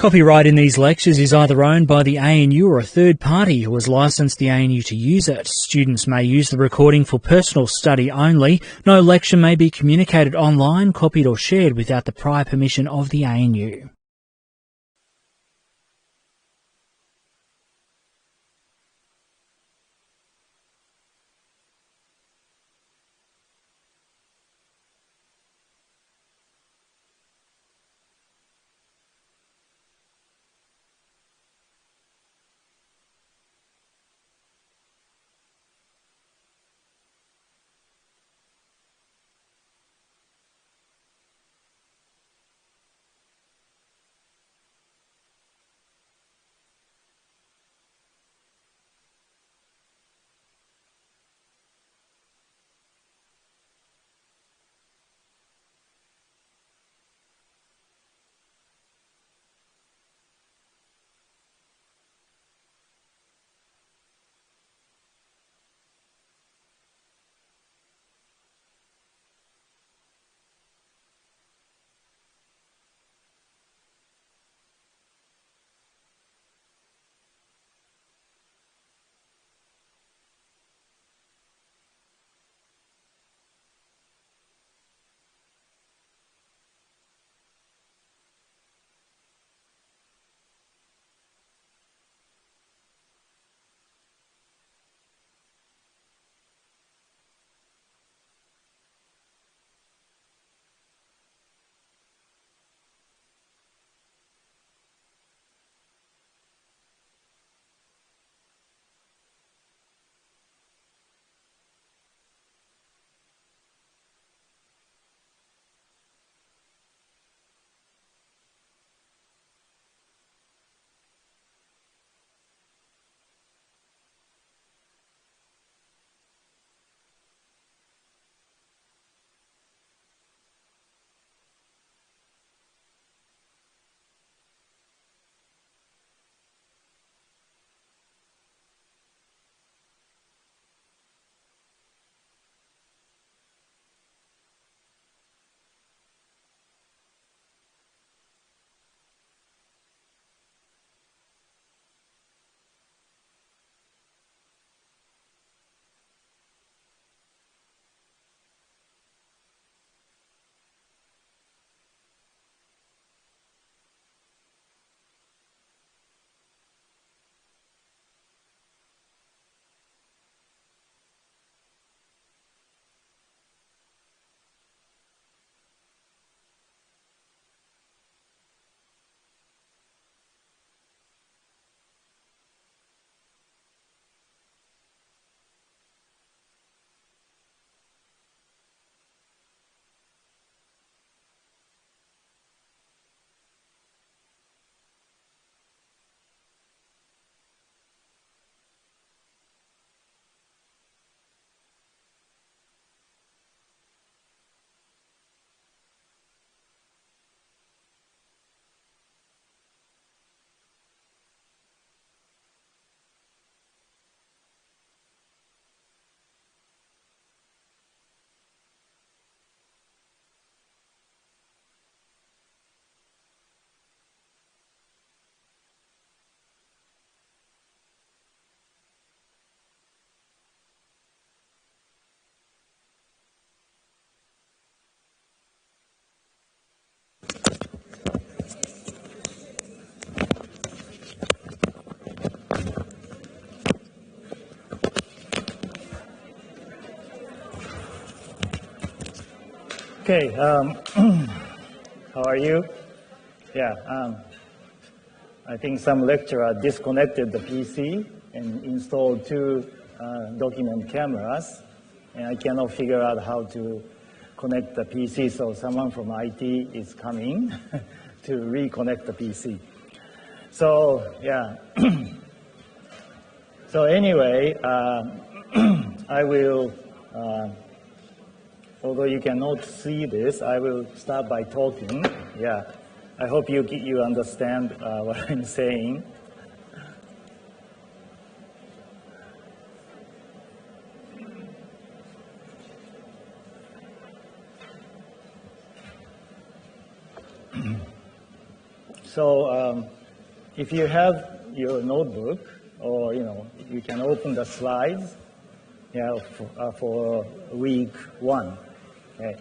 Copyright in these lectures is either owned by the ANU or a third party who has licensed the ANU to use it. Students may use the recording for personal study only. No lecture may be communicated online, copied or shared without the prior permission of the ANU. Okay, how are you? Yeah, I think some lecturer disconnected the PC and installed two document cameras, and I cannot figure out how to connect the PC, so someone from IT is coming to reconnect the PC. So, yeah. So anyway, I will, although you cannot see this, I will start by talking. Yeah, I hope you understand what I'm saying. So if you have your notebook, or you can open the slides, for week 1. Okay.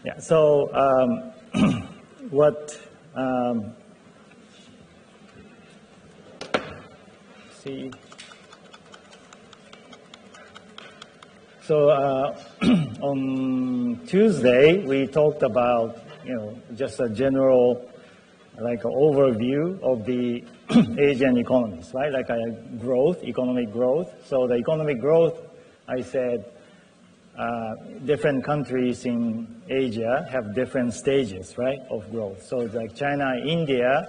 Yeah. So what? See. So on Tuesday we talked about just a general overview of the Asian economies, right? Like economic growth. So the economic growth, I said, different countries in Asia have different stages, right, of growth. So like China, India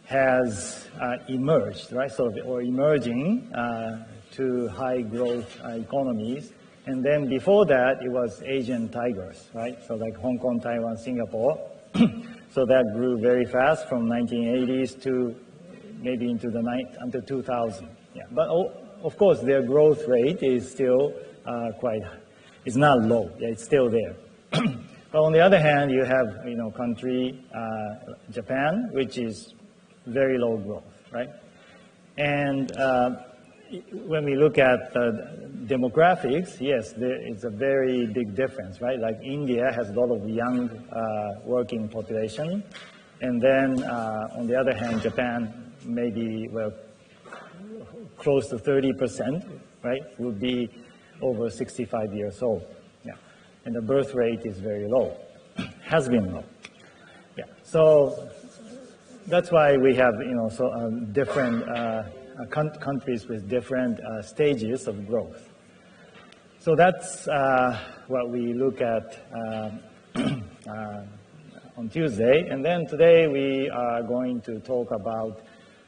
has emerged, right? Or emerging to high growth economies. And then before that, it was Asian tigers, right? So like Hong Kong, Taiwan, Singapore. So that grew very fast from 1980s to maybe until 2000. Yeah. But of course, their growth rate is still it's not low. Yeah, it's still there. But on the other hand, you have country Japan, which is very low growth, right? And when we look at demographics, yes, it's a very big difference, right? Like India has a lot of young working population, and then on the other hand, Japan maybe close to 30%, right? Would be over 65 years old, yeah, and the birth rate is very low, has been low, yeah. So that's why we have different countries with different stages of growth. So that's what we look at on Tuesday. And then today we are going to talk about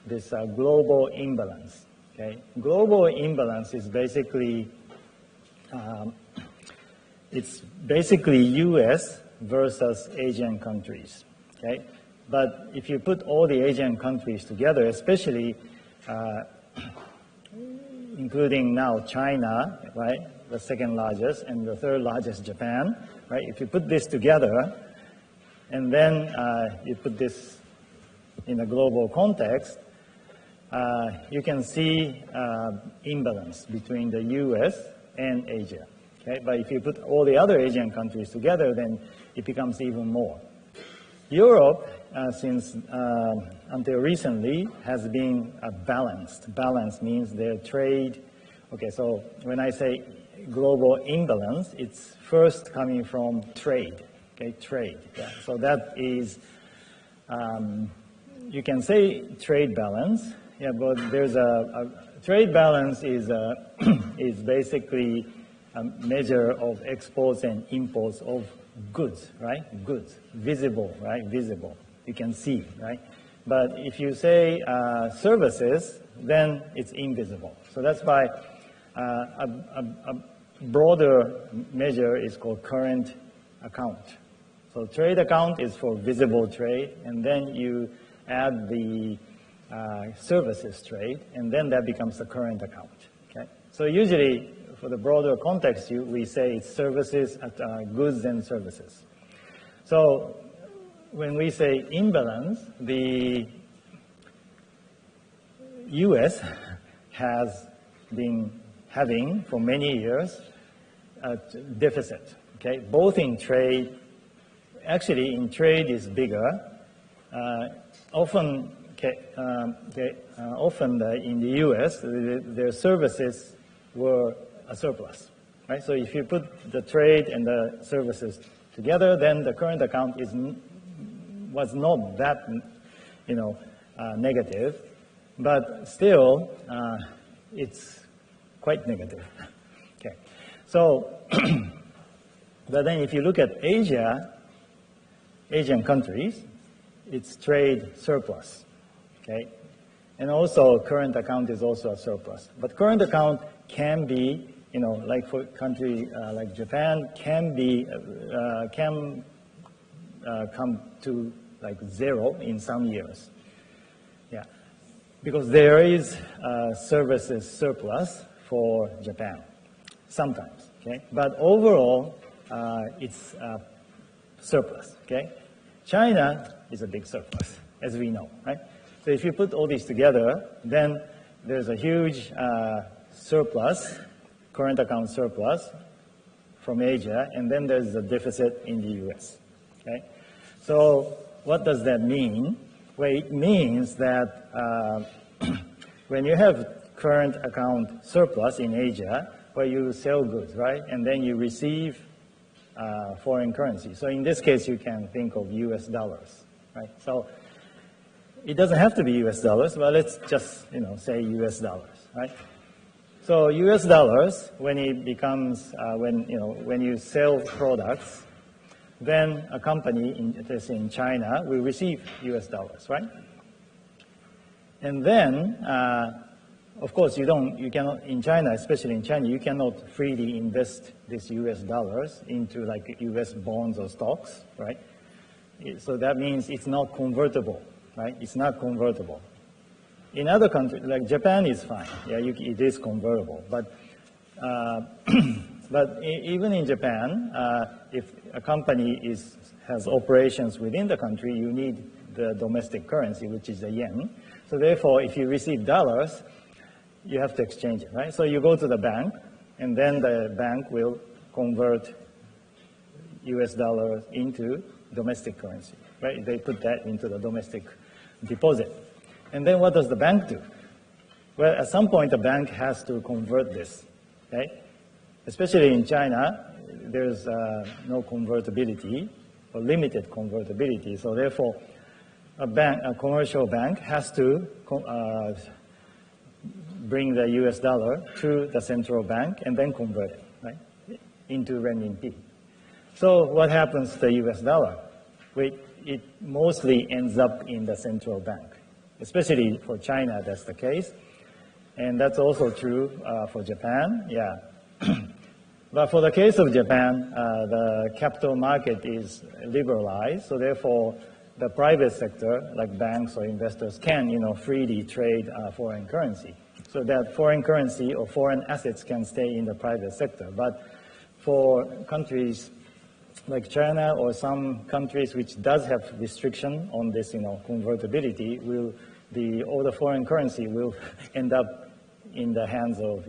this global imbalance. Okay? Global imbalance is basically, it's basically US versus Asian countries. Okay? But if you put all the Asian countries together, especially including now China, right, the second largest, and the third largest Japan, right? If you put this together, and then you put this in a global context, you can see imbalance between the U.S. and Asia. Okay, but if you put all the other Asian countries together, then it becomes even more. Europe, since until recently, has been balanced. Balance means their trade. Okay, so when I say global imbalance, it's first coming from trade. Okay, trade. Yeah. So that is, you can say trade balance. Yeah, but there's a trade balance is is basically a measure of exports and imports of goods, right? Goods, visible, right? Visible. You can see, right? But if you say services, then it's invisible. So that's why a broader measure is called current account. So trade account is for visible trade, and then you add the services trade, and then that becomes the current account. Okay? So usually, for the broader context, we say it's services, goods and services. So when we say imbalance, the U.S. has been having for many years a deficit. Okay, both in trade. Actually, in trade is bigger. Often in the U.S., their services were a surplus, right? So if you put the trade and the services together, then the current account was not that, negative, but still, it's quite negative. Okay, so, but then if you look at Asian countries, it's trade surplus. Okay, and also current account is also a surplus. But current account can be, like for a country like Japan, can come to like zero in some years. Yeah, because there is a services surplus for Japan sometimes. Okay, but overall it's surplus, okay? China is a big surplus, as we know, right? So if you put all these together, then there's a huge surplus, current account surplus from Asia, and then there's a deficit in the US, okay? So what does that mean? Well, it means that when you have current account surplus in Asia, where you sell goods, right? And then you receive foreign currency. So in this case, you can think of US dollars, right? So it doesn't have to be US dollars, but let's just, say US dollars, right? So US dollars, when it becomes, when you sell products, then a company, in China, will receive US dollars, right? And then, of course, you cannot, in China, especially in China, you cannot freely invest these US dollars into like US bonds or stocks, right? So that means it's not convertible, right? It's not convertible. In other countries, like Japan is fine. Yeah, it is convertible. But, even in Japan, if a company has operations within the country, you need the domestic currency, which is the yen. So therefore, if you receive dollars, you have to exchange it, right? So you go to the bank, and then the bank will convert US dollars into domestic currency, right? They put that into the domestic deposit. And then what does the bank do? Well, at some point, the bank has to convert this, okay? Especially in China, there's no convertibility or limited convertibility. So therefore, a commercial bank has to bring the US dollar to the central bank and then convert it, right, into renminbi. So what happens to the US dollar? It mostly ends up in the central bank, especially for China, that's the case. And that's also true for Japan, yeah. But for the case of Japan, the capital market is liberalized, so therefore the private sector, like banks or investors, can freely trade foreign currency. So that foreign currency or foreign assets can stay in the private sector. But for countries like China or some countries which does have restriction on this, convertibility, all the foreign currency will end up in the hands of,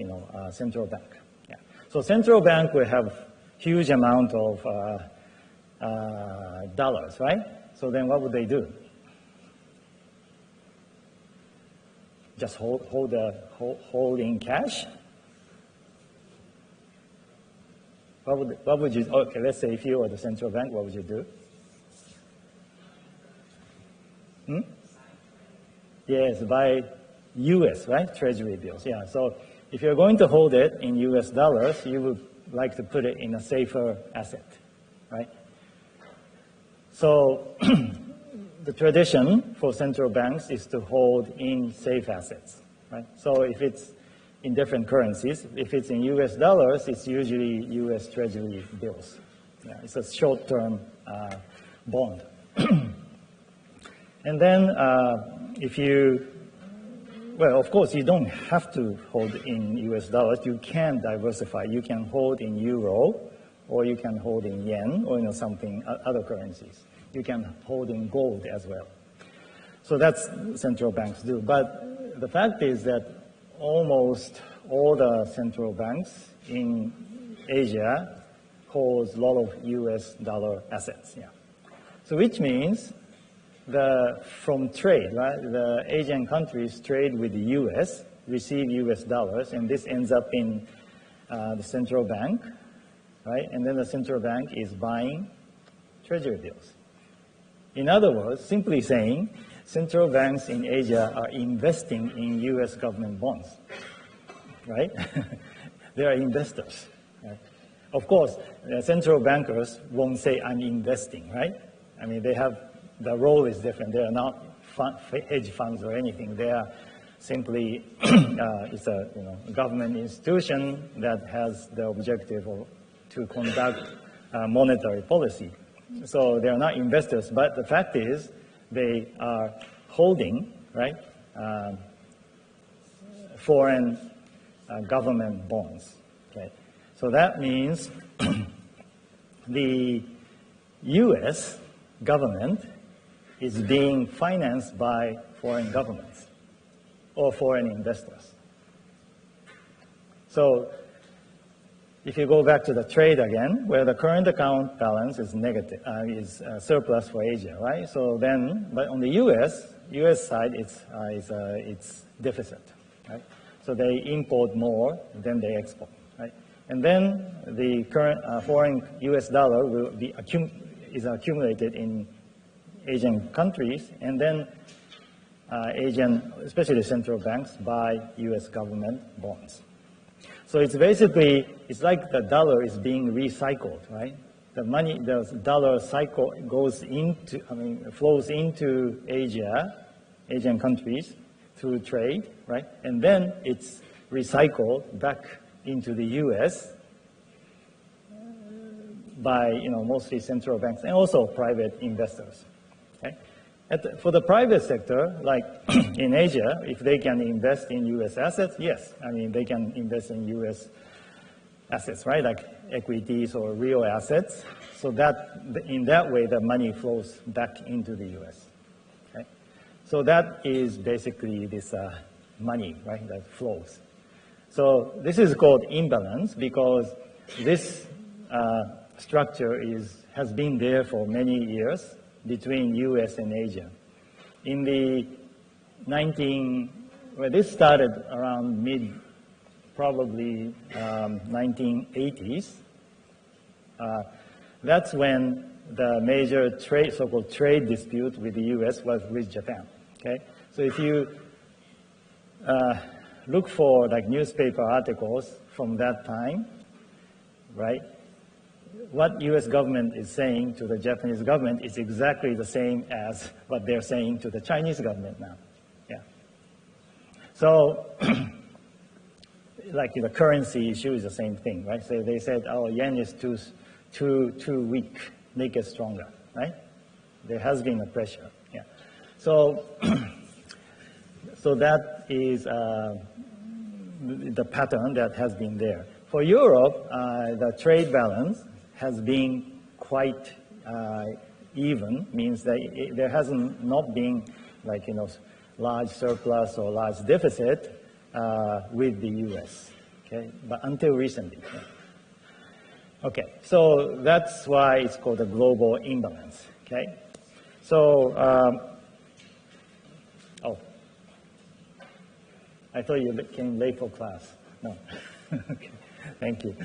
central bank. Yeah. So central bank will have huge amount of dollars, right? So then what would they do? Just hold in cash? What would you, okay, let's say if you were the central bank, what would you do? Yes, buy US, right? Treasury bills, yeah. So if you're going to hold it in US dollars, you would like to put it in a safer asset, right? So the tradition for central banks is to hold in safe assets, right? So if it's in different currencies, if it's in US dollars, it's usually US Treasury bills. Yeah, it's a short-term bond. And then well, of course, you don't have to hold in US dollars. You can diversify. You can hold in euro, or you can hold in yen, or something, other currencies. You can hold in gold as well. So that's central banks do. But the fact is that almost all the central banks in Asia holds a lot of US dollar assets. Yeah. So which means from trade, right, the Asian countries trade with the US, receive US dollars, and this ends up in the central bank, right? And then the central bank is buying treasury bills. In other words, simply saying, central banks in Asia are investing in US government bonds, right? They are investors, right? Of course, central bankers won't say, I'm investing, right? I mean, the role is different. They are not hedge funds or anything. They are simply, it's a government institution that has the objective to conduct monetary policy. So they are not investors, but the fact is they are holding, right, foreign government bonds. Okay, so that means the US government is being financed by foreign governments or foreign investors. So if you go back to the trade again, where the current account balance is negative, is surplus for Asia, right? So then, but on the US side, it's deficit, right? So they import more than they export, right? And then the current foreign US dollar will be is accumulated in Asian countries, and then Asian, especially central banks, buy US government bonds. So it's basically, it's like the dollar is being recycled, right? The money, the dollar cycle goes into, flows into Asian countries through trade, right? And then it's recycled back into the US by, mostly central banks and also private investors, okay? For the private sector, like in Asia, if they can invest in US assets, yes. They can invest in US assets, right? Like equities or real assets. So that, in that way, the money flows back into the US, okay? So that is basically this money, right, that flows. So this is called imbalance because this structure has been there for many years between US and Asia. In the this started around probably 1980s. That's when the major so-called trade dispute with the US was with Japan, okay? So if you look for like newspaper articles from that time, right? What US government is saying to the Japanese government is exactly the same as what they're saying to the Chinese government now. Yeah. So, like the currency issue is the same thing, right? So they said, oh, yen is too weak, make it stronger, right? There has been a pressure, yeah. So, so that is the pattern that has been there. For Europe, the trade balance has been quite even, means that there hasn't not been like, large surplus or large deficit with the US, okay? But until recently. Yeah. Okay, so that's why it's called a global imbalance, okay? So, oh, I thought you came late for class. No, okay, thank you.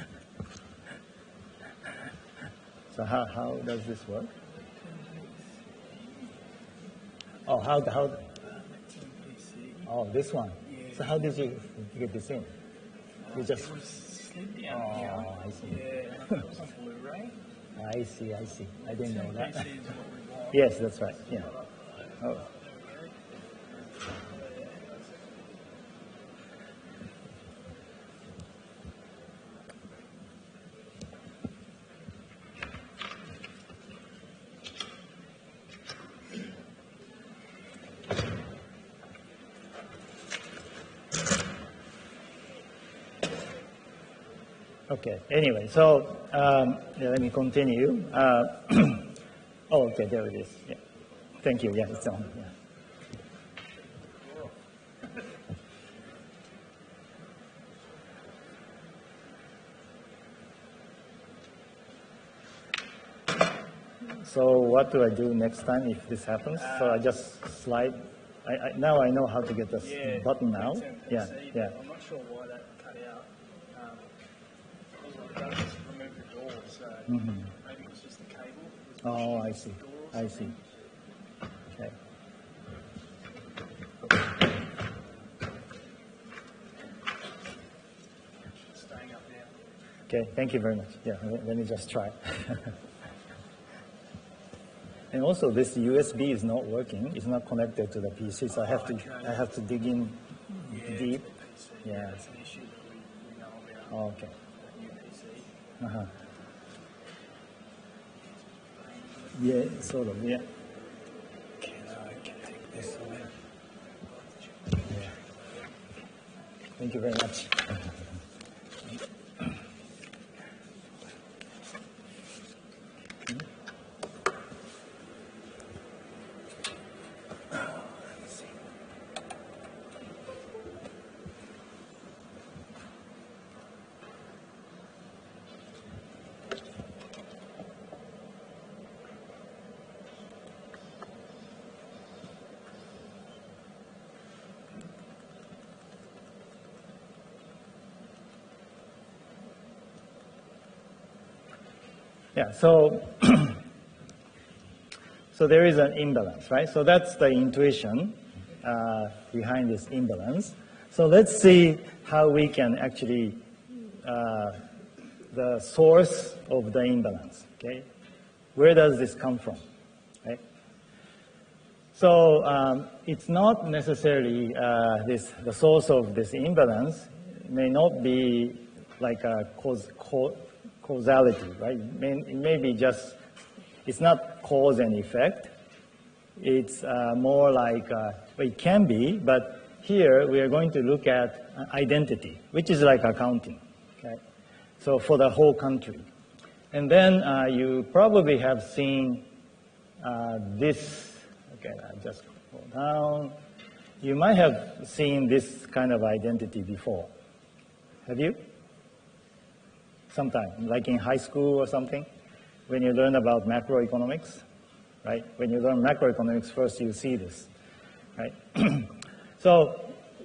So how does this work? Oh, how? Oh, this one. So how did you get this in? You just. It was slid down here. Oh, I see. Yeah, and it was a Blu-ray. I see. I didn't know that. PC is what we want. Yes, that's right. Yeah. Oh. Okay, anyway, so let me continue. Oh, okay, there it is. Yeah. Thank you. Yeah, it's on. Yeah. So what do I do next time if this happens? So I just slide. Now I know how to get this button out. Yeah, yeah. I'm not sure why that cut out. It does remove the door, so maybe it was just the cable. Oh, I see. I see. Okay. Staying up there. Okay, thank you very much. Yeah, let me just try. And also, this USB is not working. It's not connected to the PC, so I have to dig in deep. Yeah. That's an issue that we know about. Oh, okay. New PC. Uh-huh. Yeah, sort of. Yeah. Can I take this away? Yeah. Thank you very much. Yeah, so so there is an imbalance, right? So that's the intuition behind this imbalance. So let's see how we can actually the source of the imbalance. Okay, where does this come from? Right? So it's not necessarily the source of this imbalance may not be like a causality, right? It may be just, it's not cause and effect. It's more like, well, it can be, but here we are going to look at identity, which is like accounting, okay? So for the whole country. And then you probably have seen this, okay, I just go down. You might have seen this kind of identity before. Have you? Sometime, like in high school or something, when you learn about macroeconomics, right? When you learn macroeconomics, first you see this, right? So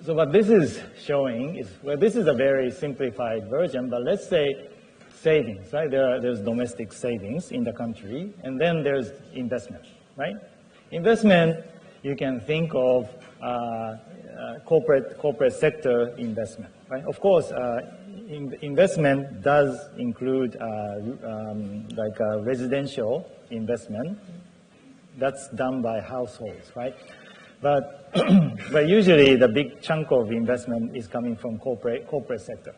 what this is showing is, well, this is a very simplified version, but let's say savings, right? There's domestic savings in the country, and then there's investment, right? Investment, you can think of corporate sector investment, right? Of course, investment does include like residential investment. That's done by households, right? But but usually the big chunk of investment is coming from corporate sector.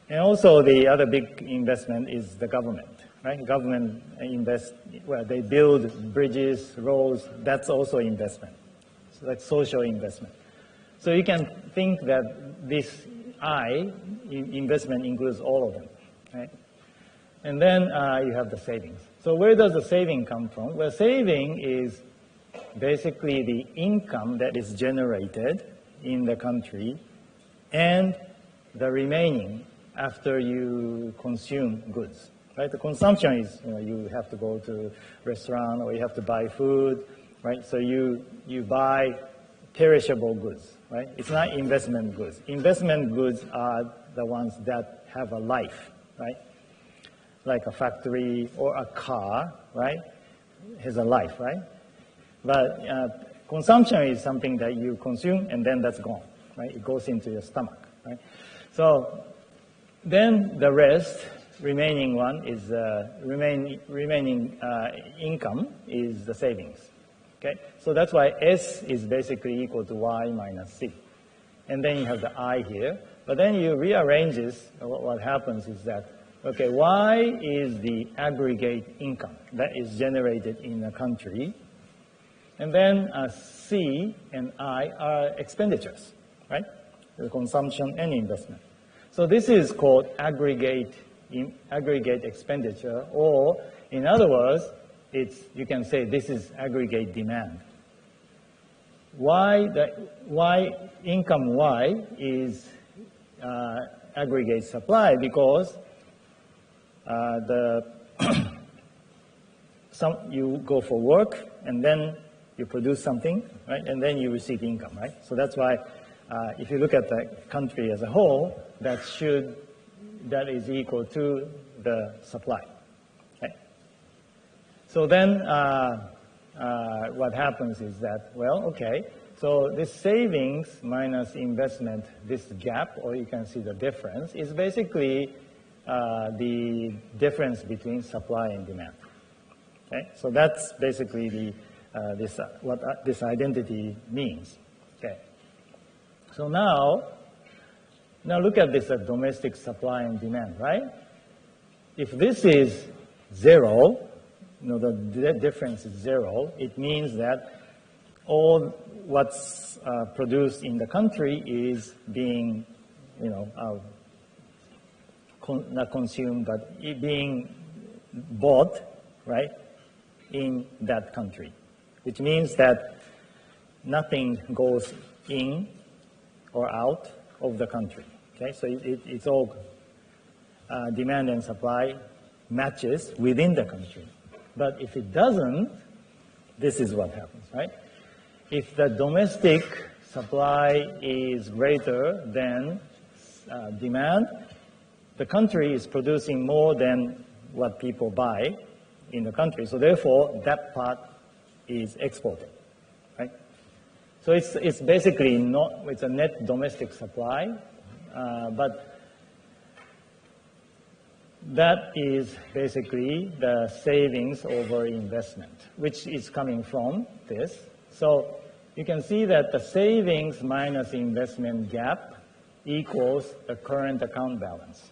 And also the other big investment is the government, right? Government invest, well, they build bridges, roads, that's also investment. So that's social investment. So you can think that this investment includes all of them, right? And then you have the savings. So where does the saving come from? Well, saving is basically the income that is generated in the country and the remaining after you consume goods, right? The consumption is, you have to go to restaurant or you have to buy food, right? So you buy perishable goods, right? It's not investment goods. Investment goods are the ones that have a life, right? Like a factory or a car, right? Has a life, right? But consumption is something that you consume and then that's gone, right? It goes into your stomach, right? So then the rest, remaining one is remaining income is the savings, okay? So that's why S is basically equal to Y minus C. And then you have the I here, but then you rearrange this, what happens is that, okay, Y is the aggregate income that is generated in a country. And then C and I are expenditures, right? The consumption and investment. So this is called aggregate expenditure, or in other words, you can say this is aggregate demand. Why income Y is aggregate supply? Because you go for work and then you produce something, right? And then you receive income, right? So that's why if you look at the country as a whole, that is equal to the supply, right? So then what happens is that, well, okay, so this savings minus investment, this gap, or you can see the difference, is basically the difference between supply and demand. Okay, so that's basically what this identity means. Okay, so now look at this domestic supply and demand, right? If this is zero, the difference is zero, it means that all what's produced in the country is being, not consumed, but being bought, right, in that country, which means that nothing goes in or out of the country. Okay, so it's all demand and supply matches within the country. But if it doesn't, this is what happens, right? If the domestic supply is greater than demand, the country is producing more than what people buy in the country. So therefore, that part is exported, right? So it's basically it's a net domestic supply, but that is basically the savings over investment, which is coming from this. So you can see that the savings minus investment gap equals the current account balance.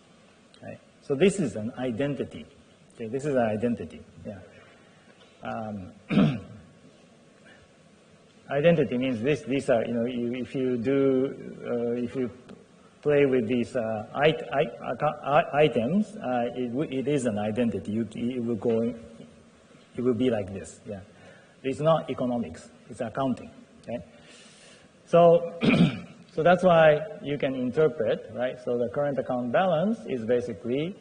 Right? So this is an identity. Okay, this is an identity. Yeah. Identity means these are, you know, if you play with these items, it is an identity. It will be like this. Yeah. It's not economics. It's accounting. Okay. So so that's why you can interpret, right? So the current account balance is basically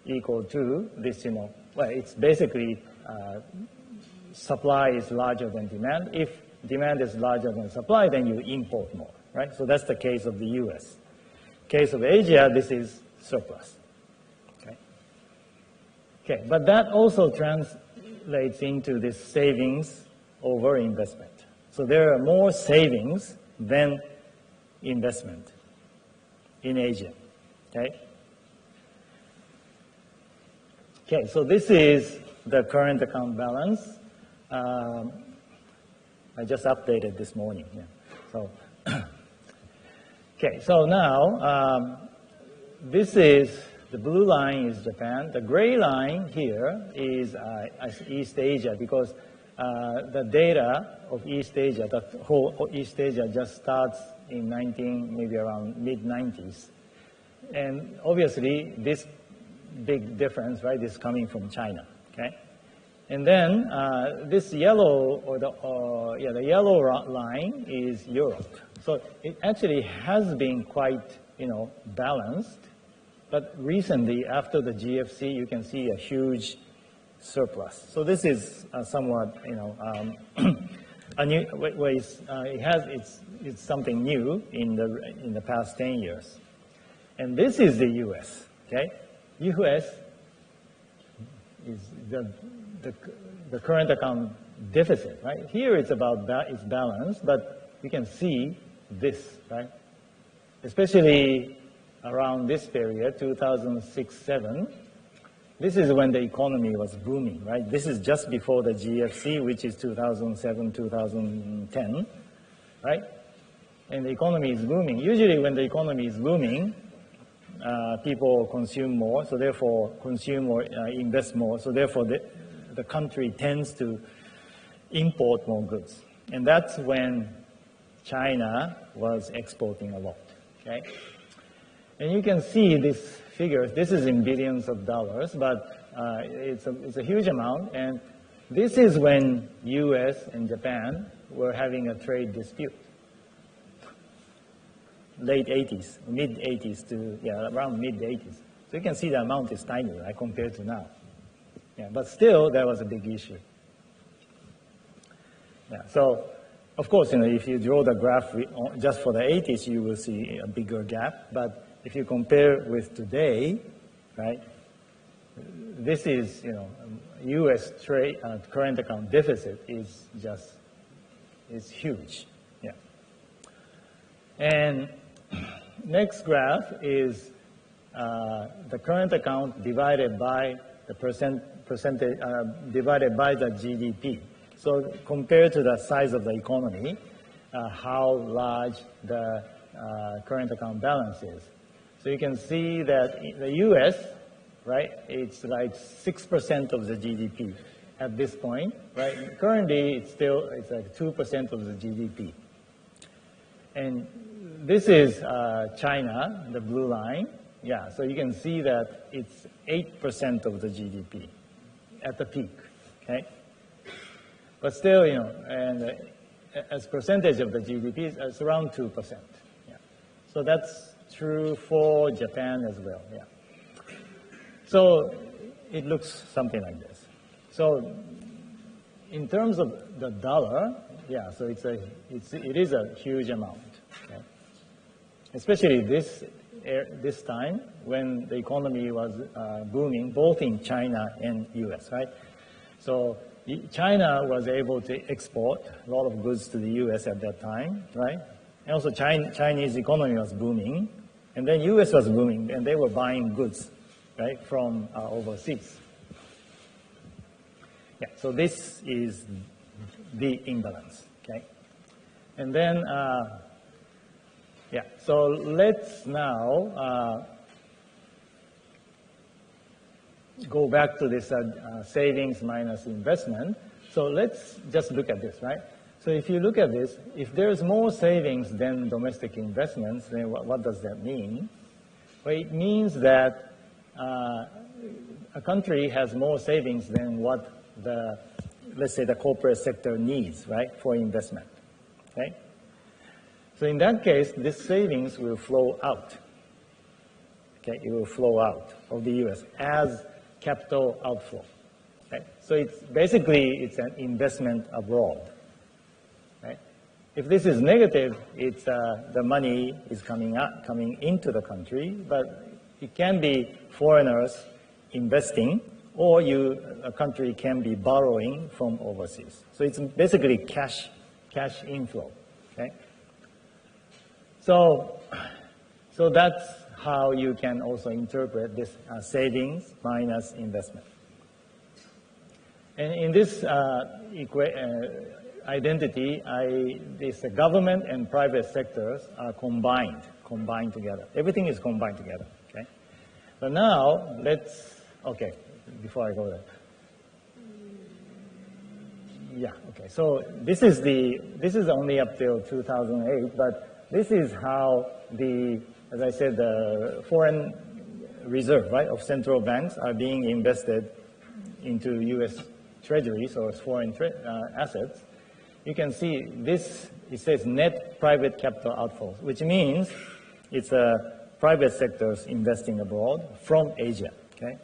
equal to this, you know, well, it's basically supply is larger than demand. If demand is larger than supply, then you import more, right? So that's the case of the US. Case of Asia, this is surplus. Okay. Okay, but that also translates into this savings over investment. So there are more savings than investment in Asia. Okay. Okay, so this is the current account balance. I just updated this morning. Yeah. So, okay, so now this is the blue line is Japan. The gray line here is East Asia because the data of East Asia, the whole East Asia just starts in maybe around mid-90s. And obviously, this big difference, right, is coming from China, okay? And then this yellow, the yellow line is Europe. So it actually has been quite, you know, balanced. But recently, after the GFC, you can see a huge surplus. So this is somewhat, you know, a new. It's something new in the past 10 years. And this is the U.S. Okay, U.S. is the current account deficit, right? Here it's about it's balanced, but you can see this, right? Especially around this period, 2006-07. This is when the economy was booming, right? This is just before the GFC, which is 2007-2010, right? And the economy is booming. Usually when the economy is booming, people consume more, so therefore consume or invest more, so therefore the country tends to import more goods. And that's when China was exporting a lot, okay? And you can see these figures. This is in billions of dollars, but it's a huge amount. And this is when U.S. and Japan were having a trade dispute. Late 80s, mid 80s to, around mid 80s. So you can see the amount is tiny, right, compared to now. Yeah, but still, there was a big issue. Yeah, so, of course, you know, if you draw the graph just for the 80s, you will see a bigger gap. But if you compare with today, right, this is, you know, U.S. trade current account deficit is huge. Yeah. And next graph is the current account divided by the percentage divided by the GDP. So compared to the size of the economy, how large the current account balance is. So you can see that in the U.S., right, it's like 6% of the GDP at this point, right? Currently, it's like 2% of the GDP. And this is China, the blue line. Yeah, so you can see that it's 8% of the GDP at the peak, okay? But still, you know, and as percentage of the GDP, it's around 2%. Yeah. So that's true for Japan as well, yeah. So it looks something like this. So in terms of the dollar, yeah, so it is a huge amount, okay? Especially this this time when the economy was booming, both in China and US, right? So China was able to export a lot of goods to the US at that time, right? And also Chinese economy was booming, and then US was booming, and they were buying goods, right, from overseas. Yeah, so this is the imbalance, okay? And then, yeah, so let's now go back to this savings minus investment. So let's just look at this, right? So if you look at this, if there's more savings than domestic investments, then what does that mean? Well, it means that a country has more savings than what let's say the corporate sector needs, right, for investment, okay? So in that case, this savings will flow out, okay? It will flow out of the US as capital outflow, okay? So it's an investment abroad, right? If this is negative, it's the money is coming into the country, but it can be foreigners investing, or a country can be borrowing from overseas. So it's basically cash inflow, okay? So that's how you can also interpret this savings minus investment. And in this identity, this government and private sectors are combined together. Everything is combined together, okay? But now okay, before I go there. Yeah, okay, so this is only up till 2008, but this is how as I said, the foreign reserve, right, of central banks are being invested into US treasuries or foreign assets. You can see this, it says net private capital outflows, which means it's private sectors investing abroad from Asia, okay?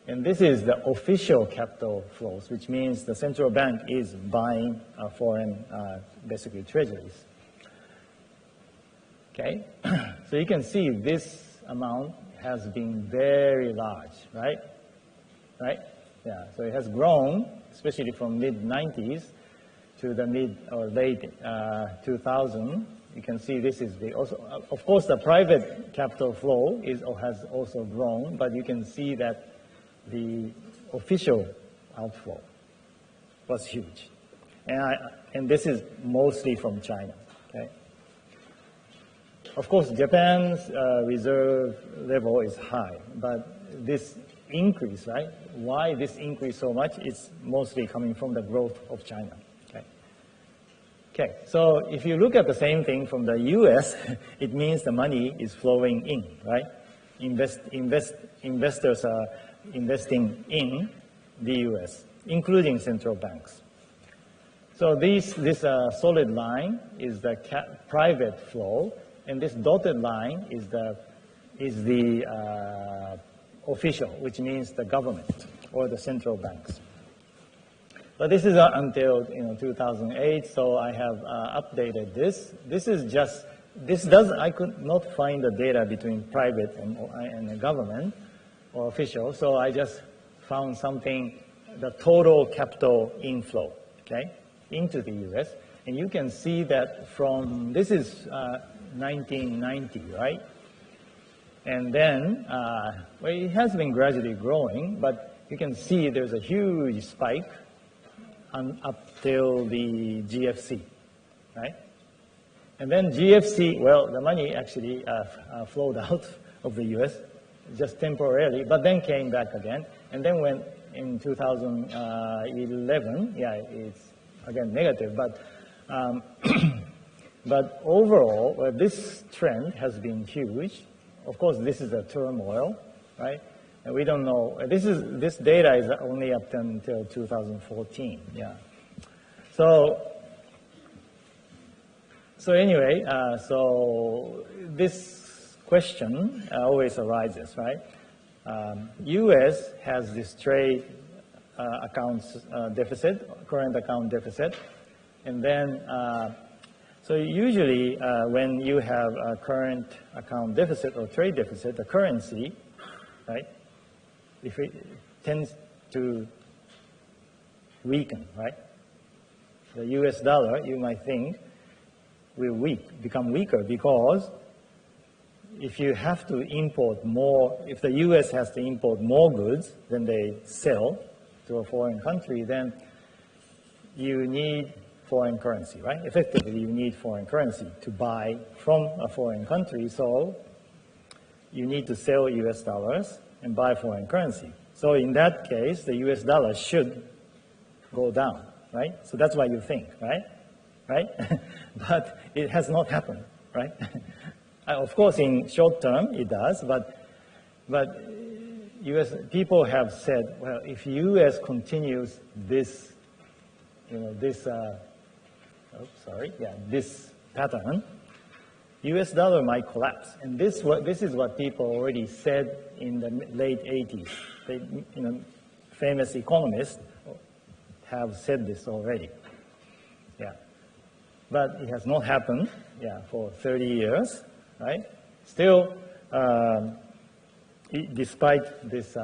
And this is the official capital flows, which means the central bank is buying foreign, basically, treasuries. Okay, so you can see this amount has been very large, right? Right? Yeah, so it has grown, especially from mid-90s to the mid or late 2000. You can see this is also, of course, the private capital flow has also grown, but you can see that the official outflow was huge. And this is mostly from China, okay? Of course, Japan's reserve level is high, but this increase, right? Why this increase so much is mostly coming from the growth of China, okay? Okay, so if you look at the same thing from the US, it means the money is flowing in, right? Investors are investing in the US, including central banks. So this solid line is the private flow, and this dotted line is the official, which means the government or the central banks. But this is until 2008, so I have updated this. I could not find the data between private and the government or official, so I just found something, the total capital inflow, okay, into the US. And you can see that this is 1990, right? And then, well, it has been gradually growing, but you can see there's a huge spike up till the GFC, right? And then GFC, well, the money actually flowed out of the US just temporarily, but then came back again. And then when in 2011, yeah, it's again negative, but but overall, well, this trend has been huge. Of course, this is a turmoil, right? And we don't know. This data is only up until 2014. Yeah. So anyway, so this question always arises, right? U.S. has this trade accounts deficit, current account deficit, and then So usually when you have a current account deficit or trade deficit, the currency, right, if it tends to weaken, right? The US dollar, you might think, will become weaker because if you have to import more, if the US has to import more goods than they sell to a foreign country, then you need foreign currency, right? Effectively, you need foreign currency to buy from a foreign country, so you need to sell US dollars and buy foreign currency. So in that case, the US dollar should go down, right? So that's what you think, right? Right? But it has not happened, right? Of course, in short term, it does, but US people have said, well, if US continues this, this pattern, US dollar might collapse. And this is what people already said in the late 80s. Famous economists have said this already. Yeah. But it has not happened, for 30 years, right? Still, despite this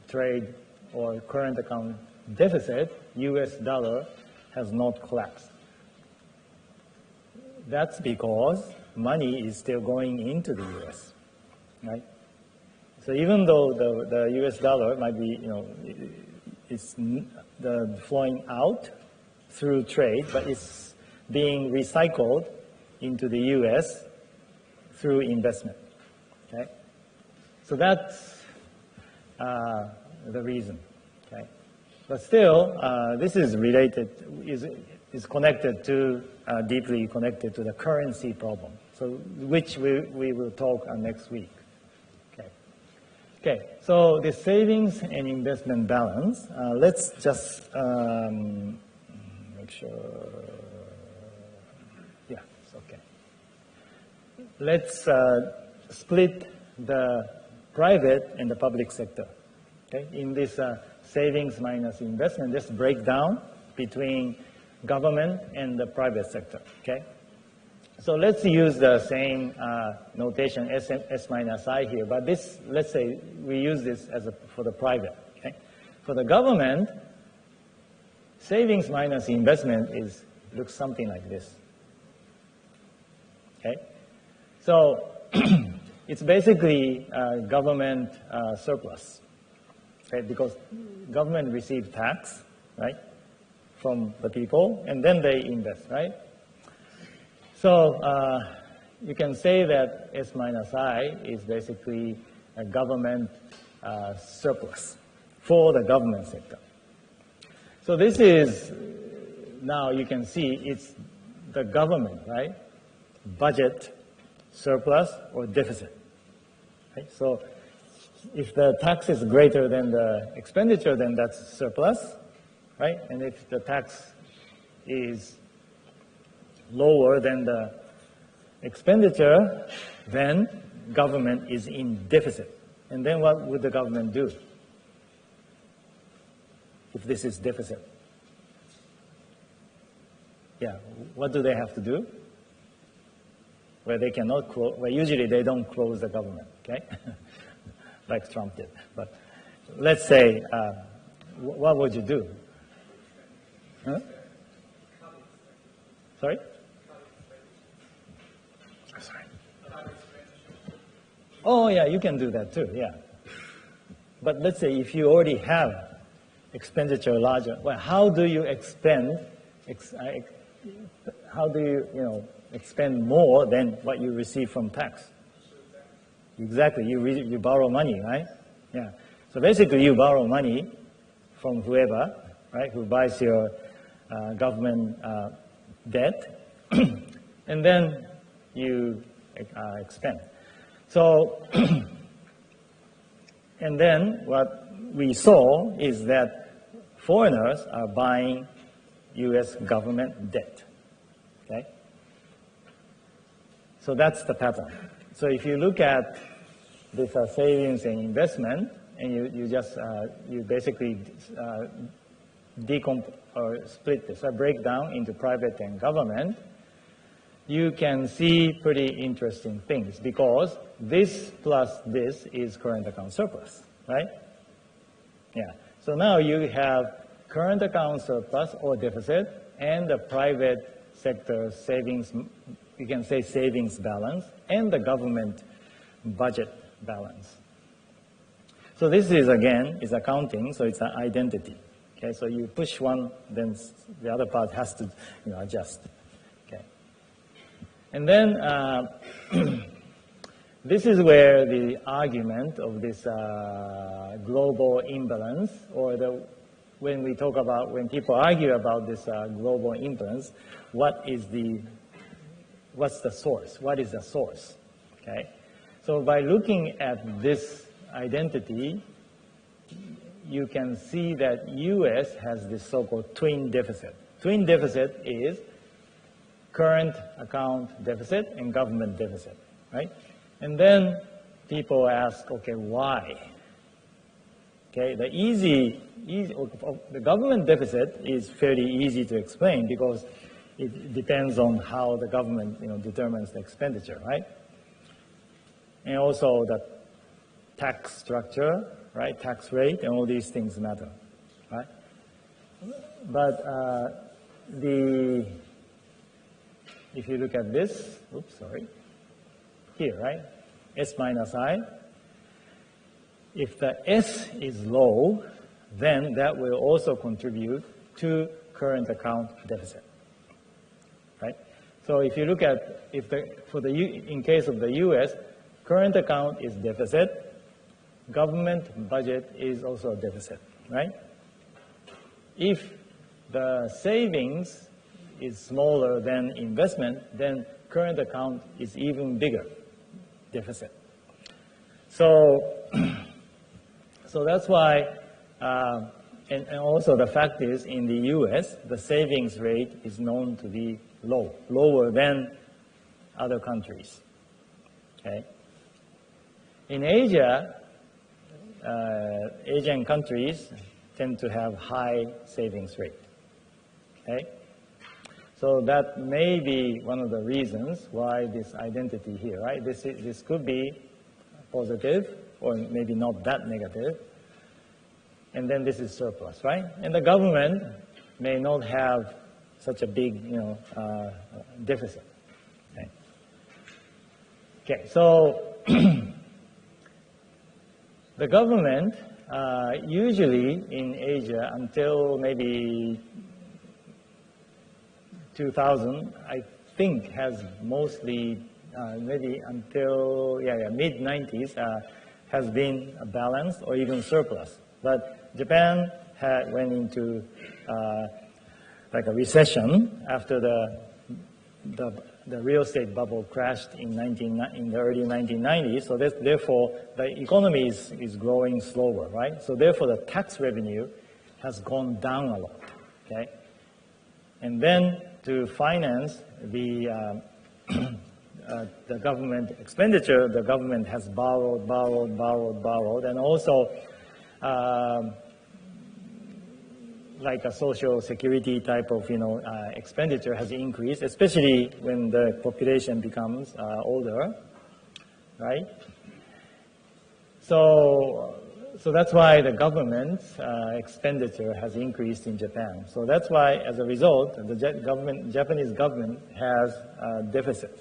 trade or current account deficit, US dollar has not collapsed. That's because money is still going into the US, right? So even though the US dollar might be, it's flowing out through trade, but it's being recycled into the US through investment, okay? So that's the reason, okay? But still, this is related, is connected to, deeply connected to the currency problem, so which we will talk next week. Okay, so the savings and investment balance, let's just make sure, yeah, it's okay. Let's split the private and the public sector, okay? In this savings minus investment, let's break down between government and the private sector, okay? So let's use the same notation, S minus I here, but this, let's say we use this for the private, okay? For the government, savings minus investment looks something like this, okay? So it's basically government surplus, okay? Because government receives tax, right, from the people, and then they invest, right? So you can say that S minus I is basically a government surplus for the government sector. So this is, now you can see it's the government, right? Budget surplus or deficit, right? So if the tax is greater than the expenditure, then that's surplus, right? And if the tax is lower than the expenditure, then government is in deficit. And then what would the government do if this is deficit? Yeah, what do they have to do? Well, they cannot close, well, usually they don't close the government, okay? Like Trump did. But let's say, what would you do? Huh? Sorry? Oh, yeah, you can do that too, yeah. But let's say if you already have expenditure larger, well, how do you expend, how do you, expend more than what you receive from tax? Exactly, you borrow money, right? Yeah. So basically you borrow money from whoever, right, who buys your government debt, and then you expend. So, and then what we saw is that foreigners are buying US government debt, okay? So that's the pattern. So if you look at this savings and investment, and you basically split this, break down into private and government, you can see pretty interesting things because this plus this is current account surplus, right? Yeah. So now you have current account surplus or deficit and the private sector savings, you can say savings balance, and the government budget balance. So this is, again, is accounting, so it's an identity. Okay, so you push one, then the other part has to adjust. Okay. And then this is where the argument of this global imbalance, or when people argue about this global imbalance, what's the source? What is the source? Okay. So by looking at this identity, you can see that U.S. has this so-called twin deficit. Twin deficit is current account deficit and government deficit, right? And then people ask, okay, why? Okay, the government deficit is fairly easy to explain because it depends on how the government determines the expenditure, right? And also the tax structure, right? Tax rate and all these things matter, right? But if you look at this, here, right? S minus I. If the S is low, then that will also contribute to current account deficit, right? So if you look at, in case of the U.S., current account is deficit, government budget is also a deficit, right? If the savings is smaller than investment, then current account is even bigger deficit. So that's why, and also the fact is in the US, the savings rate is known to be lower than other countries, okay? In Asia, Asian countries tend to have high savings rate, okay? So that may be one of the reasons why this identity here, right? This could be positive or maybe not that negative. And then this is surplus, right? And the government may not have such a big, deficit. Okay, so the government usually in Asia until maybe 2000, I think, has mostly maybe until mid-90s has been a balance or even surplus. But Japan went into like a recession after the real estate bubble crashed in the early 1990s. So therefore, the economy is growing slower, right? So therefore, the tax revenue has gone down a lot, okay? And then to finance the government expenditure, the government has borrowed, and also like a social security type of expenditure has increased, especially when the population becomes older, right? So that's why the government's expenditure has increased in Japan. So that's why, as a result, the Japanese government has a deficit,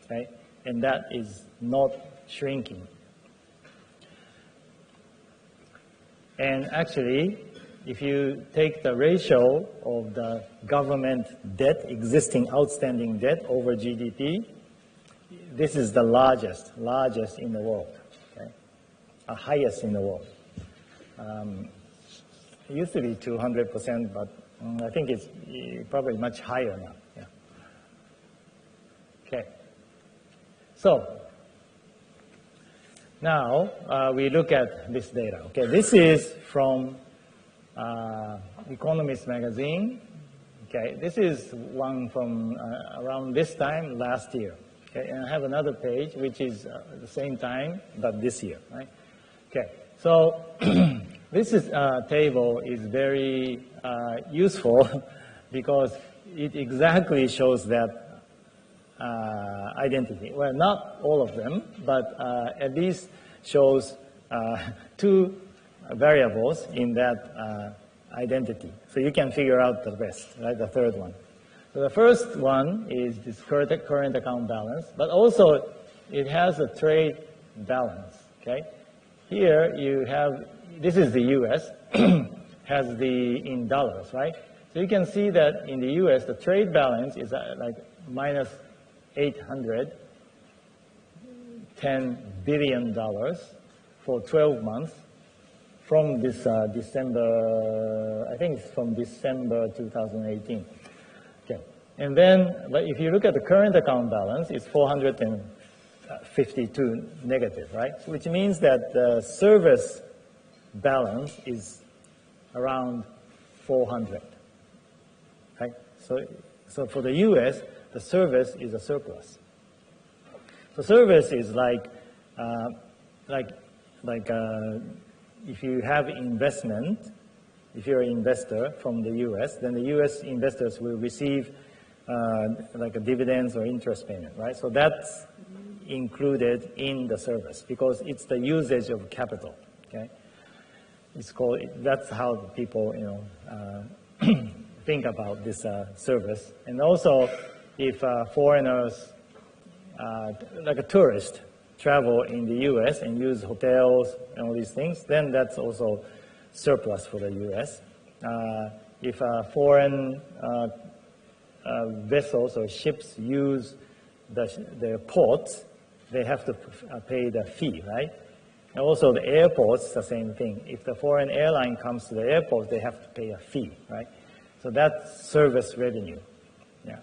okay? And that is not shrinking. And actually, if you take the ratio of the government debt, existing outstanding debt over GDP, this is the largest in the world, okay? Highest in the world. It used to be 200%, but I think it's probably much higher now. Yeah. Okay. So now we look at this data. Okay, this is from Economist magazine. Okay, this is one from around this time last year. Okay, and I have another page which is the same time but this year, right? Okay, so this table is very useful because it exactly shows that identity. Well, not all of them, but at least shows two variables in that identity. So you can figure out the rest, right? The third one. So the first one is this current account balance, but also it has a trade balance, okay? Here you have, this is the US, has the in dollars, right? So you can see that in the US, the trade balance is like minus $810 billion for 12 months from this December, I think it's from December 2018. Okay. And then, but if you look at the current account balance, it's 452 negative, right? Which means that the service balance is around 400, right? So for the US, the service is a surplus. So service is like if you have investment, if you're an investor from the US, then the US investors will receive like a dividends or interest payment, right? So that's included in the service because it's the usage of capital, okay? It's called, that's how people, think about this service. And also, if foreigners, like a tourist, travel in the US and use hotels and all these things, then that's also surplus for the US. If foreign vessels or ships use the ports, they have to pay the fee, right? And also the airports, the same thing. If the foreign airline comes to the airport, they have to pay a fee, right? So that's service revenue, yeah.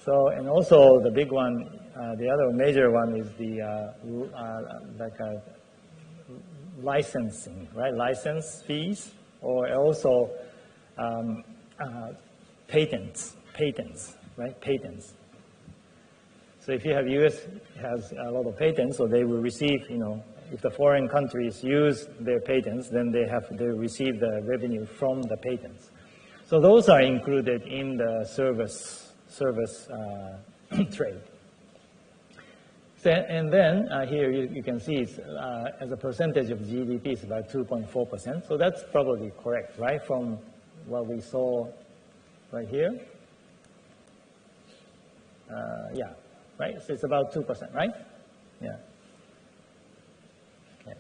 So, and also the big one, the other major one is the licensing, right? License fees, or also patents, right? Patents. So if you have US has a lot of patents, so they will receive, if the foreign countries use their patents, then they receive the revenue from the patents. So those are included in the service trade. So, and then here you can see it's, as a percentage of GDP, it's about 2.4%. So that's probably correct, right? From what we saw right here. Yeah, right? So it's about 2%, right? Yeah. Okay.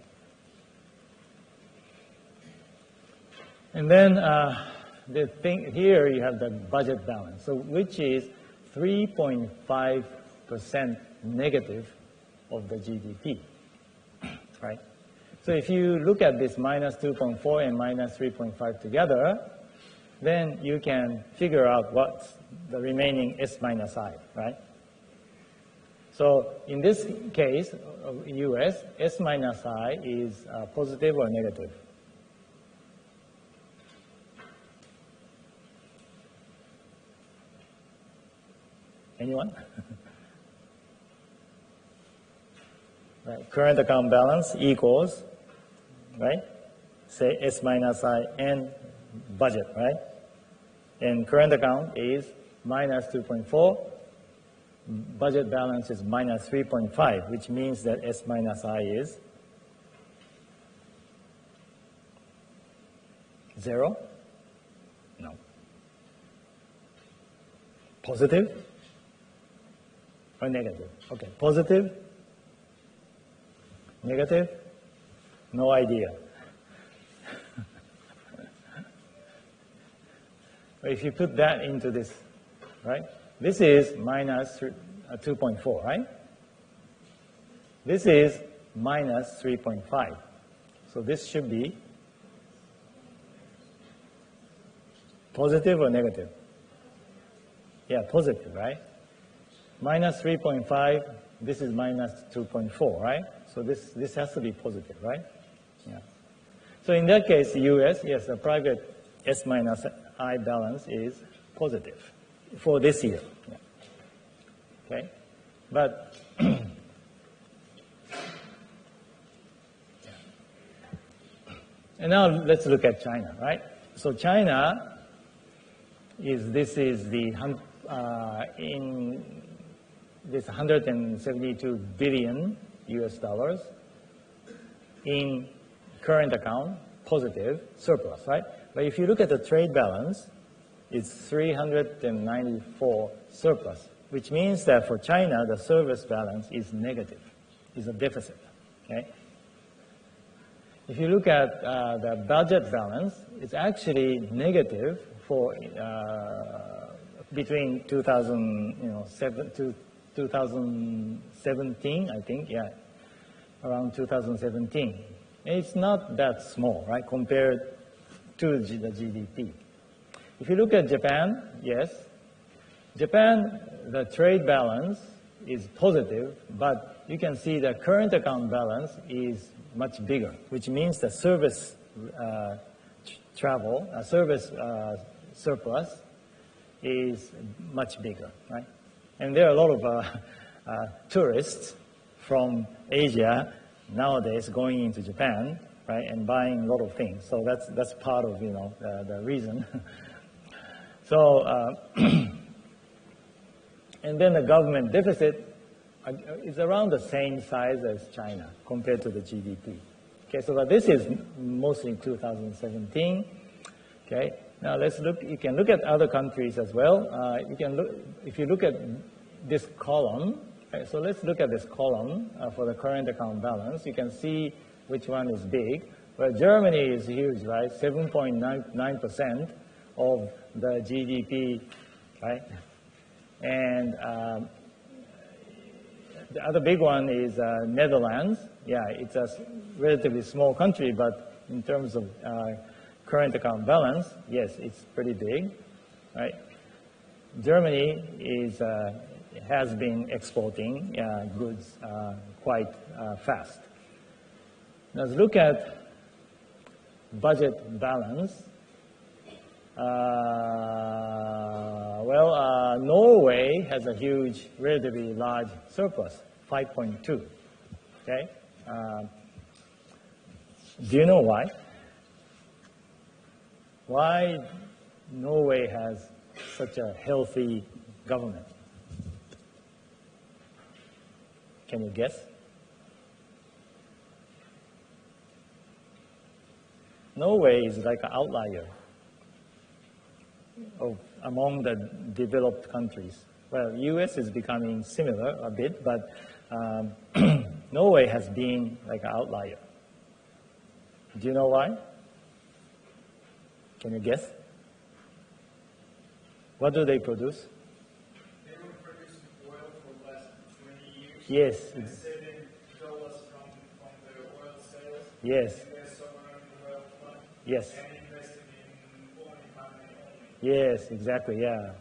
And then the thing here, you have the budget balance, so which is 3.5% negative of the GDP, right? So if you look at this minus 2.4 and minus 3.5 together, then you can figure out what's the remaining S minus I, right? So in this case, US, S minus I is positive or negative? Anyone? Right. Current account balance equals, right? Say S minus I and budget, right? And current account is minus 2.4. Budget balance is minus 3.5, which means that S minus I is 0? No. Positive or negative? Okay, positive, negative, no idea. But if you put that into this, right? This is minus 2.4, right? This is minus 3.5. So this should be positive or negative? Yeah, positive, right? Minus 3.5, this is minus 2.4, right? So this has to be positive, right? Yeah. So in that case, US, yes, the private S minus I balance is positive for this year. Yeah. Okay? But and now let's look at China, right? So China is, this is the this 172 billion US dollars in current account, positive surplus, right? But if you look at the trade balance, it's 394 surplus, which means that for China, the service balance is negative, is a deficit, okay? If you look at the budget balance, it's actually negative for between 2007 to 2017, I think, yeah, around 2017. It's not that small, right, compared to the GDP. If you look at Japan, yes, Japan, the trade balance is positive, but you can see the current account balance is much bigger, which means the service surplus is much bigger, right? And there are a lot of tourists from Asia nowadays going into Japan, right, and buying a lot of things. So that's part of the reason. So and then the government deficit is around the same size as China compared to the GDP. Okay, so this is mostly 2017. Okay, now let's look. You can look at other countries as well. You can look if you look at this column. Okay, so let's look at this column for the current account balance. You can see which one is big. Well, Germany is huge, right? 7.99% of the GDP, right? And the other big one is Netherlands. Yeah, it's a relatively small country, but in terms of current account balance, yes, it's pretty big, right? Germany has been exporting goods quite fast. Now let's look at budget balance. Norway has a huge, relatively large surplus, 5.2. Okay, do you know why? Why Norway has such a healthy government? Can you guess? Norway is like an outlier among the developed countries. Well, US is becoming similar a bit, but Norway has been like an outlier. Do you know why? Can you guess? What do they produce? They were producing oil for less than 20 years. Yes. And saving dollars from the oil sales. Yes. And their sovereign wealth fund. Yes. And investing in oil mining only. Yes, exactly, yeah.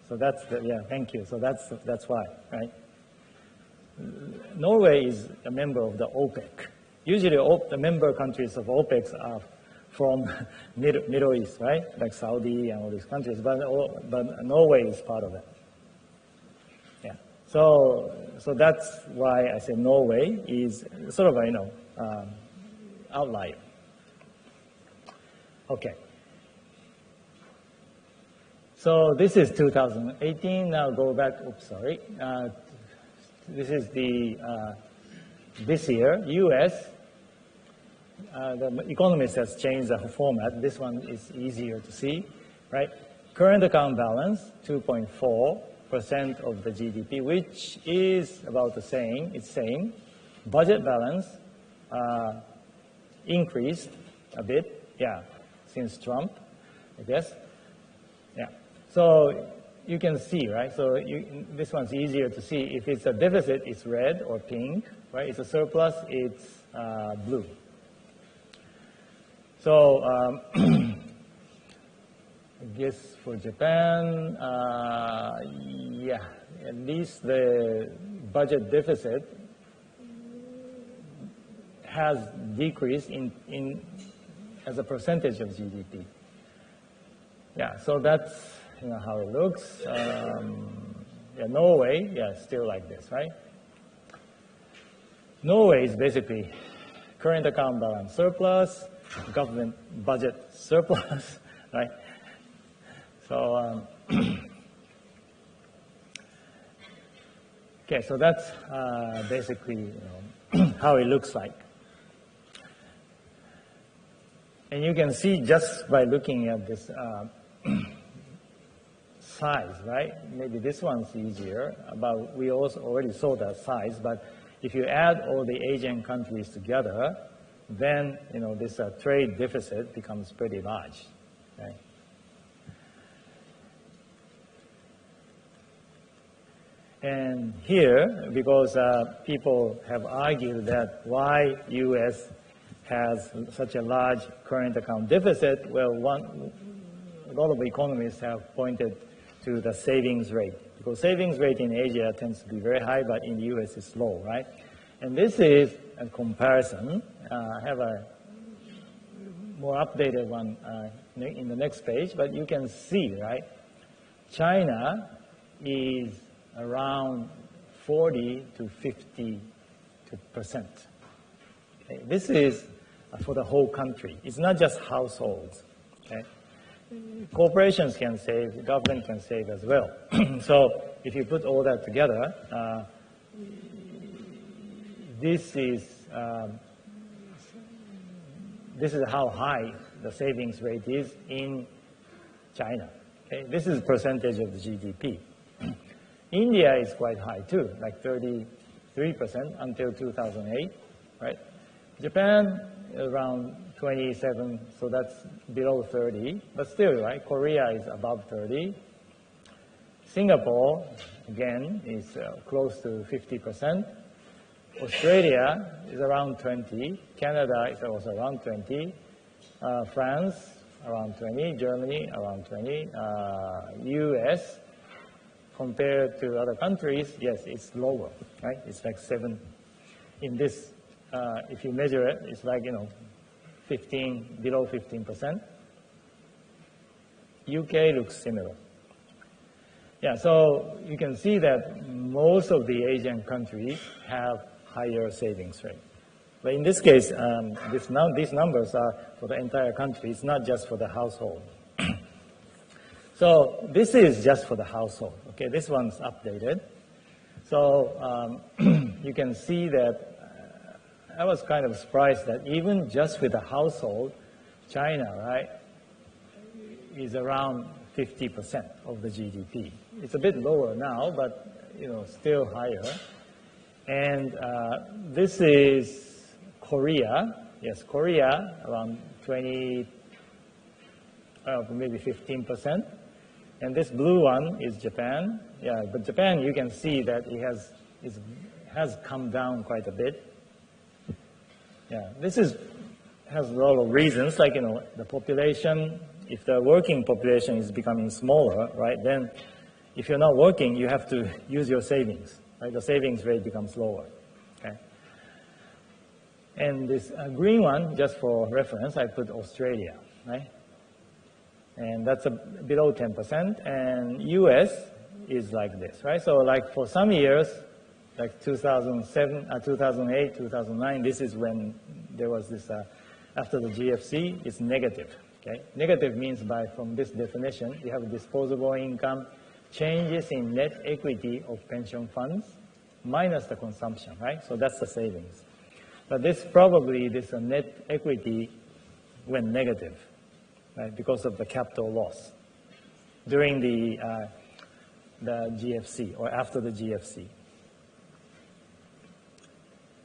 So that's, thank you. So that's why, right? Norway is a member of the OPEC. Usually the member countries of OPEC are from Middle East, right? Like Saudi and all these countries, but Norway is part of it. Yeah. So that's why I say Norway is sort of a outlier. Okay. So this is 2018. Now go back. Oops, sorry. This is this year, U.S. The Economist has changed the format. This one is easier to see, right? Current account balance, 2.4% of the GDP, which is about the same. It's same. Budget balance increased a bit, yeah, since Trump, I guess. Yeah. So you can see, right? So this one's easier to see. If it's a deficit, it's red or pink, right? It's a surplus, it's blue. So I guess for Japan, yeah, at least the budget deficit has decreased in as a percentage of GDP. Yeah, so that's how it looks. Yeah, Norway, yeah, still like this, right? Norway is basically current account balance surplus, government budget surplus, right? So Okay, so that's basically how it looks like. And you can see just by looking at this size, right? Maybe this one's easier, but we also already saw that size. But if you add all the Asian countries together, then this trade deficit becomes pretty large. Okay? And here, because people have argued that why U.S. has such a large current account deficit, well, a lot of economists have pointed to the savings rate. Because savings rate in Asia tends to be very high, but in the U.S. it's low, right? And this is a comparison. I have a more updated one in the next page, but you can see, right? China is around 40 to 50%. Okay? This is for the whole country. It's not just households. Okay? Corporations can save, government can save as well. So if you put all that together, this is how high the savings rate is in China. Okay? This is percentage of the GDP. India is quite high too, like 33% until 2008, right? Japan around 27, so that's below 30, but still, right? Korea is above 30. Singapore, again, is close to 50%. Australia is around 20. Canada is also around 20. France, around 20. Germany, around 20. US, compared to other countries, yes, it's lower, right? It's like 7. In this, if you measure it, it's like, 15, below 15%. UK looks similar. Yeah, so you can see that most of the Asian countries have higher savings rate. But in this case, these numbers are for the entire country. It's not just for the household. So this is just for the household. Okay, this one's updated. So you can see that I was kind of surprised that even just with the household, China, right, is around 50% of the GDP. It's a bit lower now, but still higher. And this is Korea. Yes, Korea around 20, maybe 15%. And this blue one is Japan. Yeah, but Japan, you can see that it has come down quite a bit. Yeah, this has a lot of reasons, like, the population. If the working population is becoming smaller, right, then if you're not working, you have to use your savings, right? The savings rate becomes lower, okay? And this green one, just for reference, I put Australia, right? And that's below 10%, and US is like this, right? So like for some years, like 2007, 2008, 2009, this is when there was this, after the GFC, it's negative, okay? Negative means from this definition, you have disposable income, changes in net equity of pension funds, minus the consumption, right? So that's the savings. But this net equity went negative, right, because of the capital loss during the GFC or after the GFC.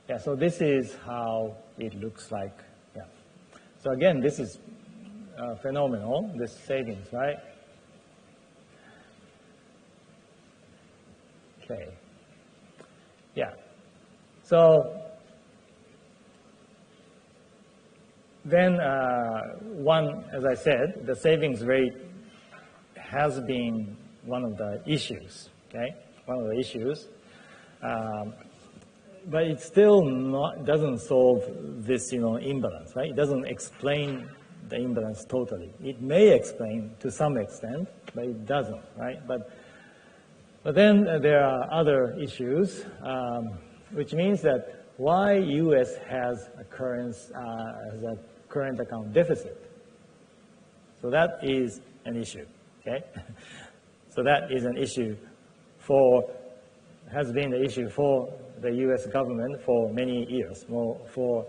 Yeah, so this is how it looks like. Yeah. So again, this is phenomenal, this savings, right? Okay. Yeah. So then as I said, the savings rate has been one of the issues, okay? One of the issues. But it still doesn't solve this, imbalance, right? It doesn't explain the imbalance totally. It may explain to some extent, but it doesn't, right? But then there are other issues, which means that why U.S. has a current account deficit. So that is an issue, okay? So that is an issue for has been the issue for the U.S. government for many years, for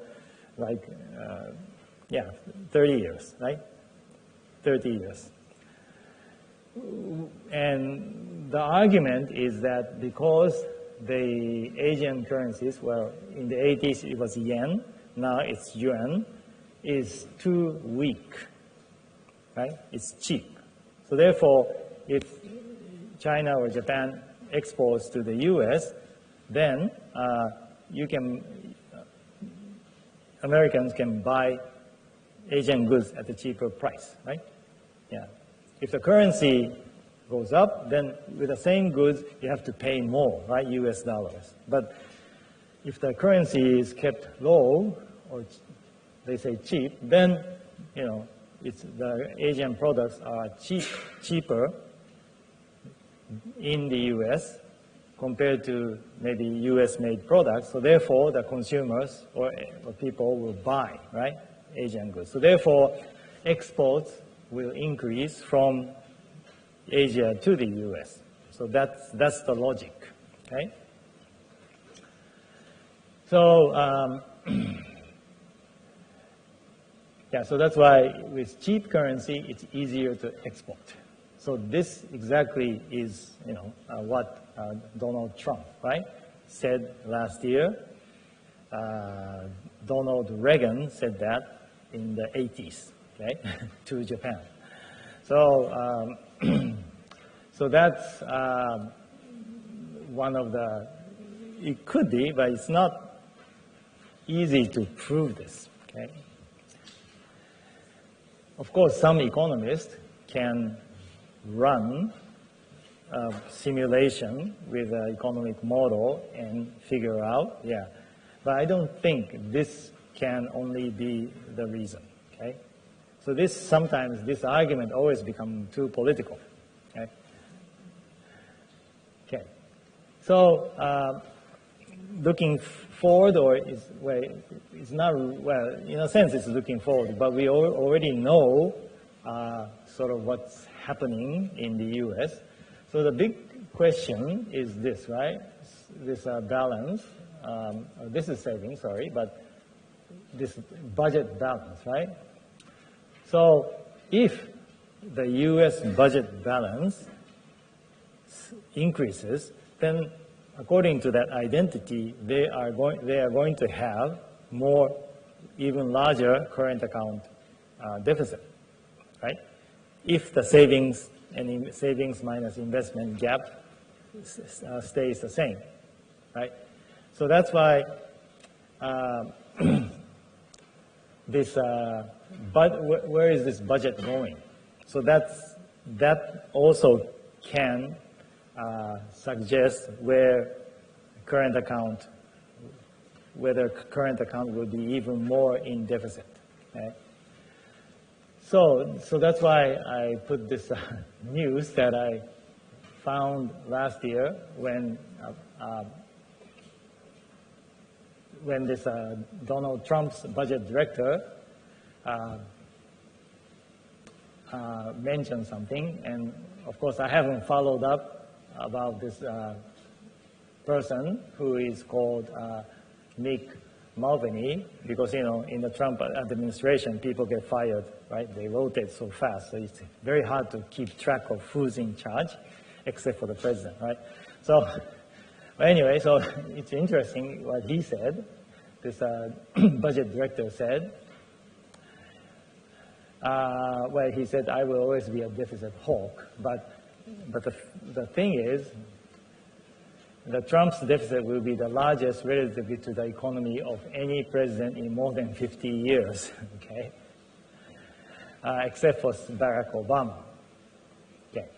like, 30 years, right? 30 years. And the argument is that because the Asian currencies, well, in the 80s it was yen, now it's yuan, is too weak, right? It's cheap. So therefore, if China or Japan exports to the U.S., then Americans can buy Asian goods at a cheaper price, right? Yeah. If the currency goes up, then with the same goods, you have to pay more, right, US dollars. But if the currency is kept low, or they say cheap, then, the Asian products are cheaper in the US compared to maybe US-made products. So therefore, the consumers or people will buy, right, Asian goods. So therefore, exports will increase from Asia to the US. So that's the logic, okay? So, so that's why with cheap currency, it's easier to export. So this exactly is, what Donald Trump, right, said last year. Donald Reagan said that in the 80s, okay, to Japan. So, so that's one of the, it could be, but it's not easy to prove this, okay? Of course, some economists can run a simulation with an economic model and figure out, but I don't think this can only be the reason, okay? So sometimes this argument always becomes too political, okay? Okay. So looking forward, or it's not, well, in a sense it's looking forward, but we already know sort of what's happening in the US. So the big question is this, right? This balance, this is savings, sorry, but this budget balance, right? So if the US budget balance increases, then according to that identity, they are going to have more, even larger current account deficit, right? If the savings and savings minus investment gap stays the same, right? So that's why where is this budget going? So that also can suggest whether current account will be even more in deficit. Okay? So that's why I put this news that I found last year when this Donald Trump's budget director mentioned something, and of course I haven't followed up about this person who is called Mick Mulvaney, because in the Trump administration people get fired, right? They rotate so fast, so it's very hard to keep track of who's in charge, except for the president, right? So anyway, so it's interesting what he said. This budget director said, well, he said, I will always be a deficit hawk, but the thing is, the Trump's deficit will be the largest relatively to the economy of any president in more than 50 years, okay? Except for Barack Obama, okay?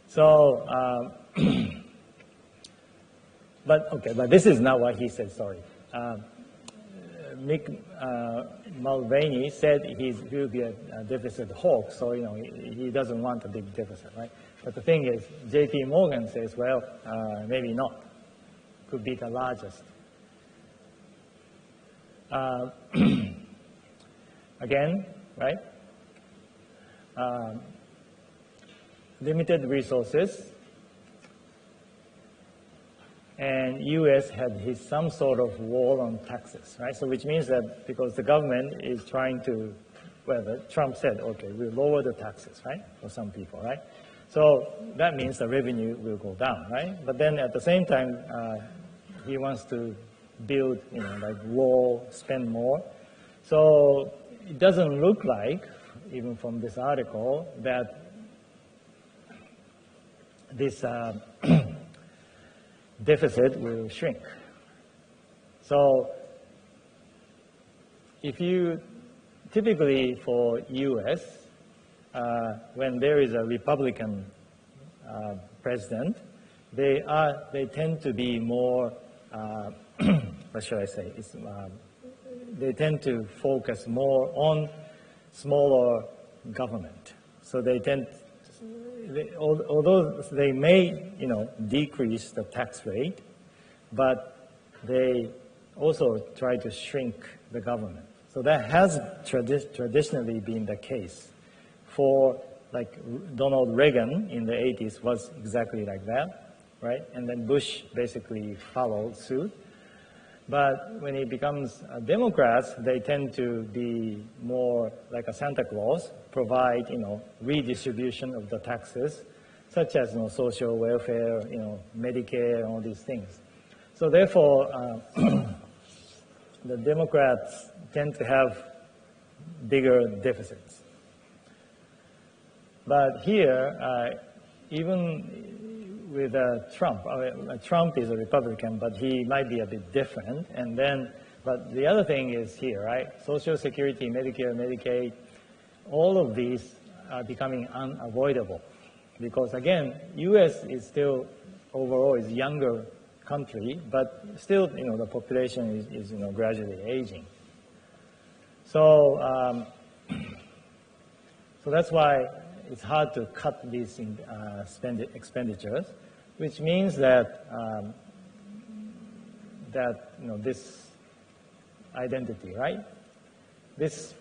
So, but this is not what he said, sorry. Mick Mulvaney said he will be a deficit hawk, so he doesn't want a big deficit, right? But the thing is, J.P. Morgan says, well, maybe not. Could be the largest. Again, right? Limited resources, and U.S. had some sort of war on taxes, right? So which means that because the government is trying to, well, Trump said, okay, we'll lower the taxes, right, for some people, right? So that means the revenue will go down, right? But then at the same time, he wants to build, like wall, spend more. So it doesn't look like, even from this article, that this deficit will shrink. So if you, typically for US, when there is a Republican president, they tend to be more, what should I say? They tend to focus more on smaller government. So they tend, although they may, decrease the tax rate, but they also try to shrink the government. So that has traditionally been the case. For like Donald Reagan in the 80s was exactly like that, right? And then Bush basically followed suit. But when it becomes Democrats, they tend to be more like a Santa Claus, provide, redistribution of the taxes, such as, social welfare, Medicare, all these things. So therefore, the Democrats tend to have bigger deficits. But here, even with Trump, Trump is a Republican, but he might be a bit different. And then, but the other thing is here, right? Social Security, Medicare, Medicaid, all of these are becoming unavoidable. Because again, US is still, overall, is younger country, but still, the population is gradually aging. So, so that's why it's hard to cut these expenditures, which means that this identity, right? This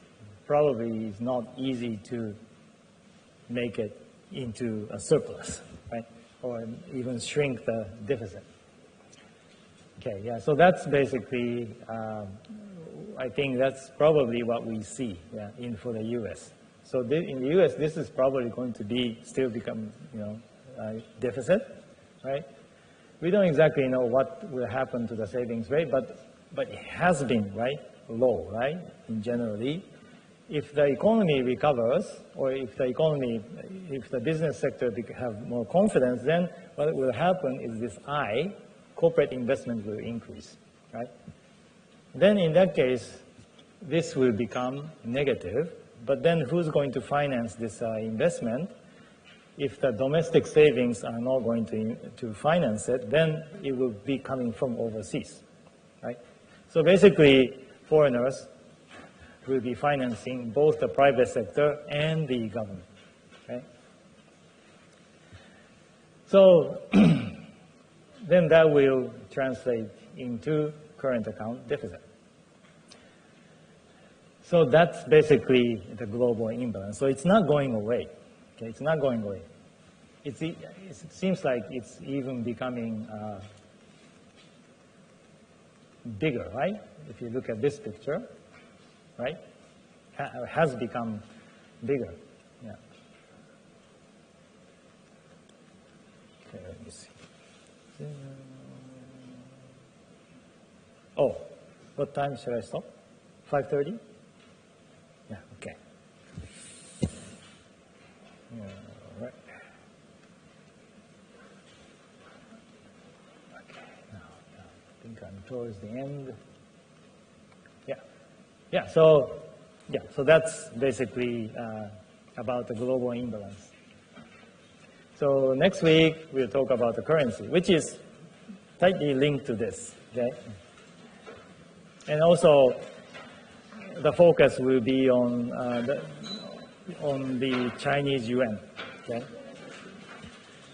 probably is not easy to make it into a surplus, right? Or even shrink the deficit. Okay, yeah, so that's basically, I think that's probably what we see, for the U.S. So in the U.S., this is probably going to be still become, a deficit, right? We don't exactly know what will happen to the savings rate, but it has been, right, low, right, in generally. If the economy recovers, or if the business sector have more confidence, then what will happen is this corporate investment will increase, right? Then in that case, this will become negative, but then who's going to finance this investment? If the domestic savings are not going to finance it, then it will be coming from overseas, right? So basically, foreigners will be financing both the private sector and the government, right? So then that will translate into current account deficit. So that's basically the global imbalance. So it's not going away. Okay, it's not going away. It seems like it's even becoming bigger, right? If you look at this picture, right? Has become bigger. Yeah. Okay, let me see. Oh, what time should I stop? 5:30? Yeah, okay. All right. Okay, now I think I'm towards the end. Yeah, so that's basically about the global imbalance. So next week, we'll talk about the currency, which is tightly linked to this, okay? And also, the focus will be on the Chinese yuan, okay?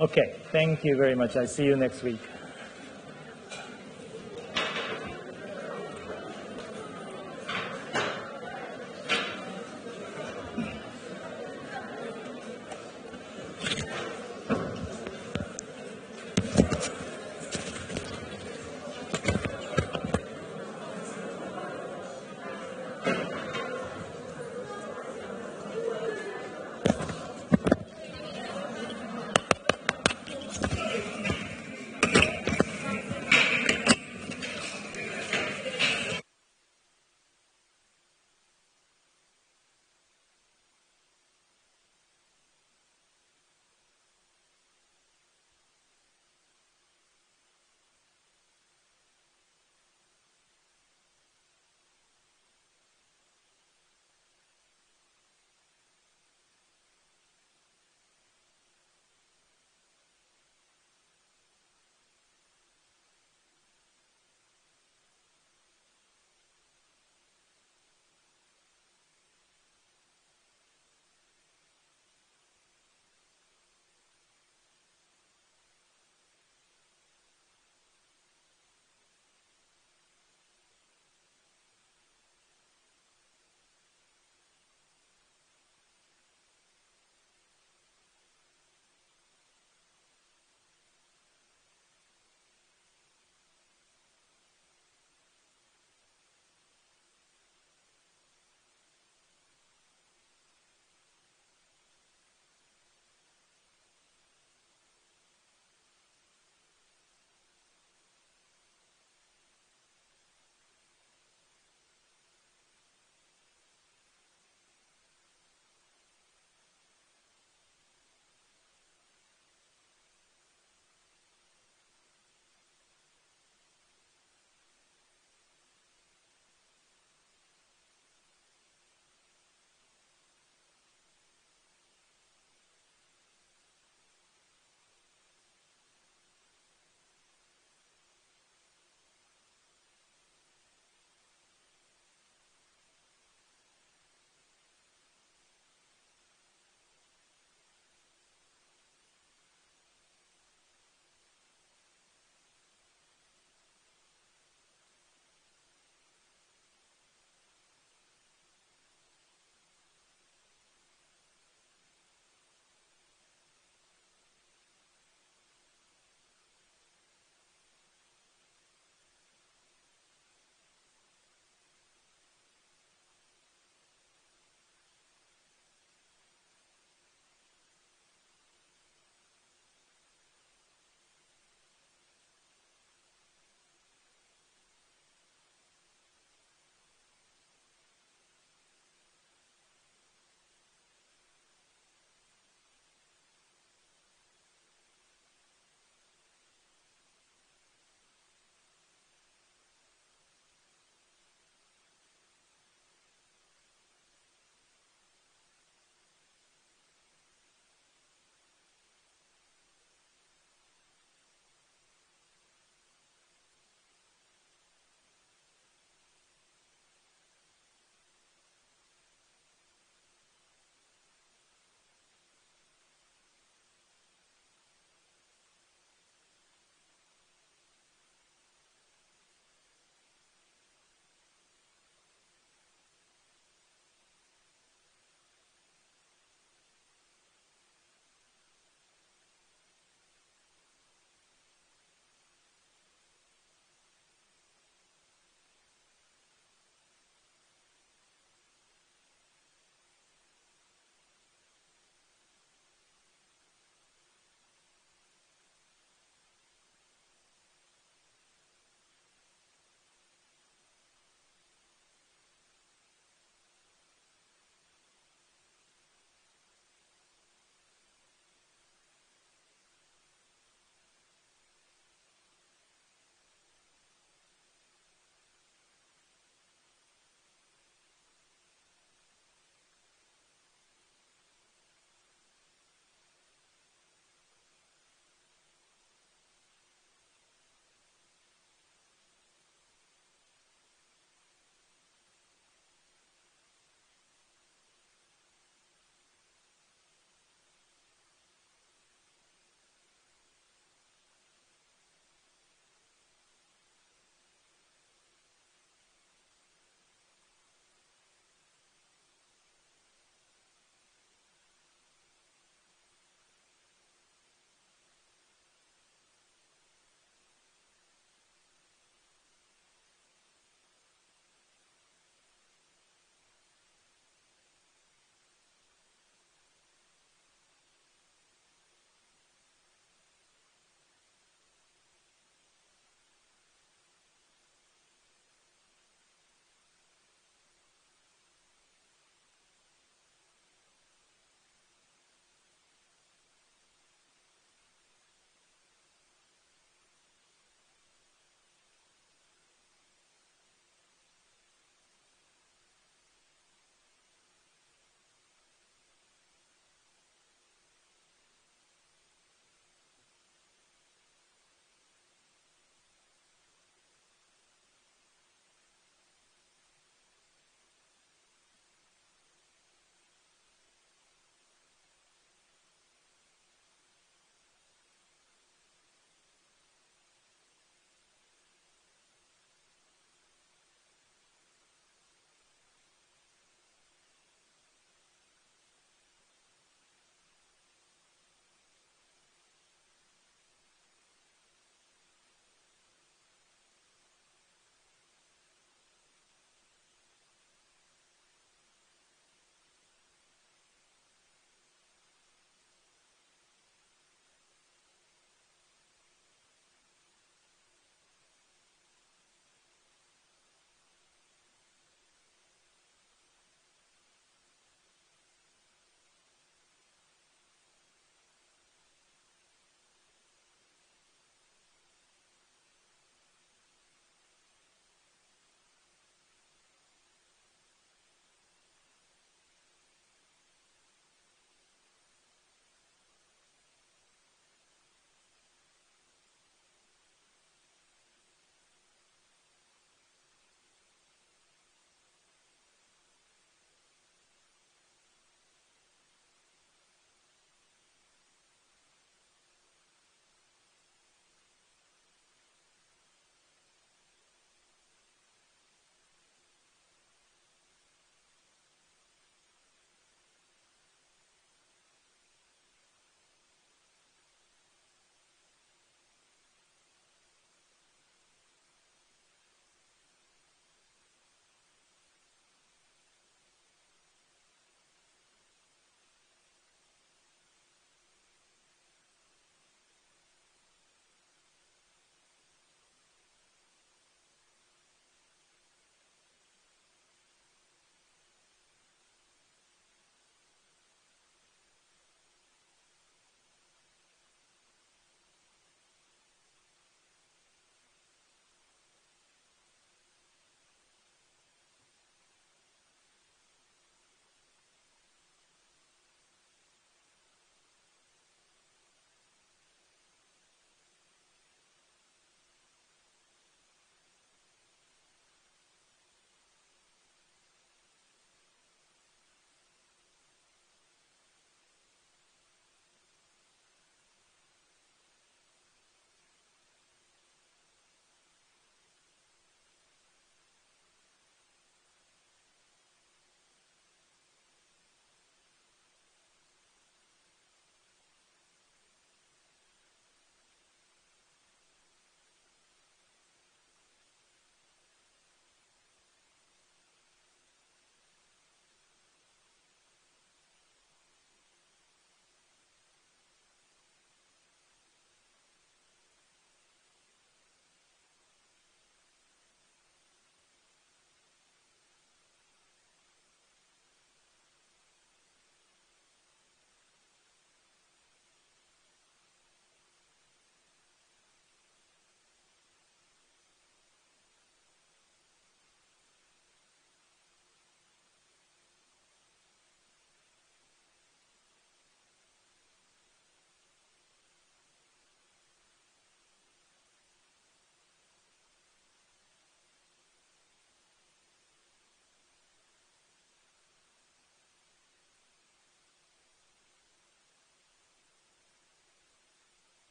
Okay, thank you very much. I'll see you next week.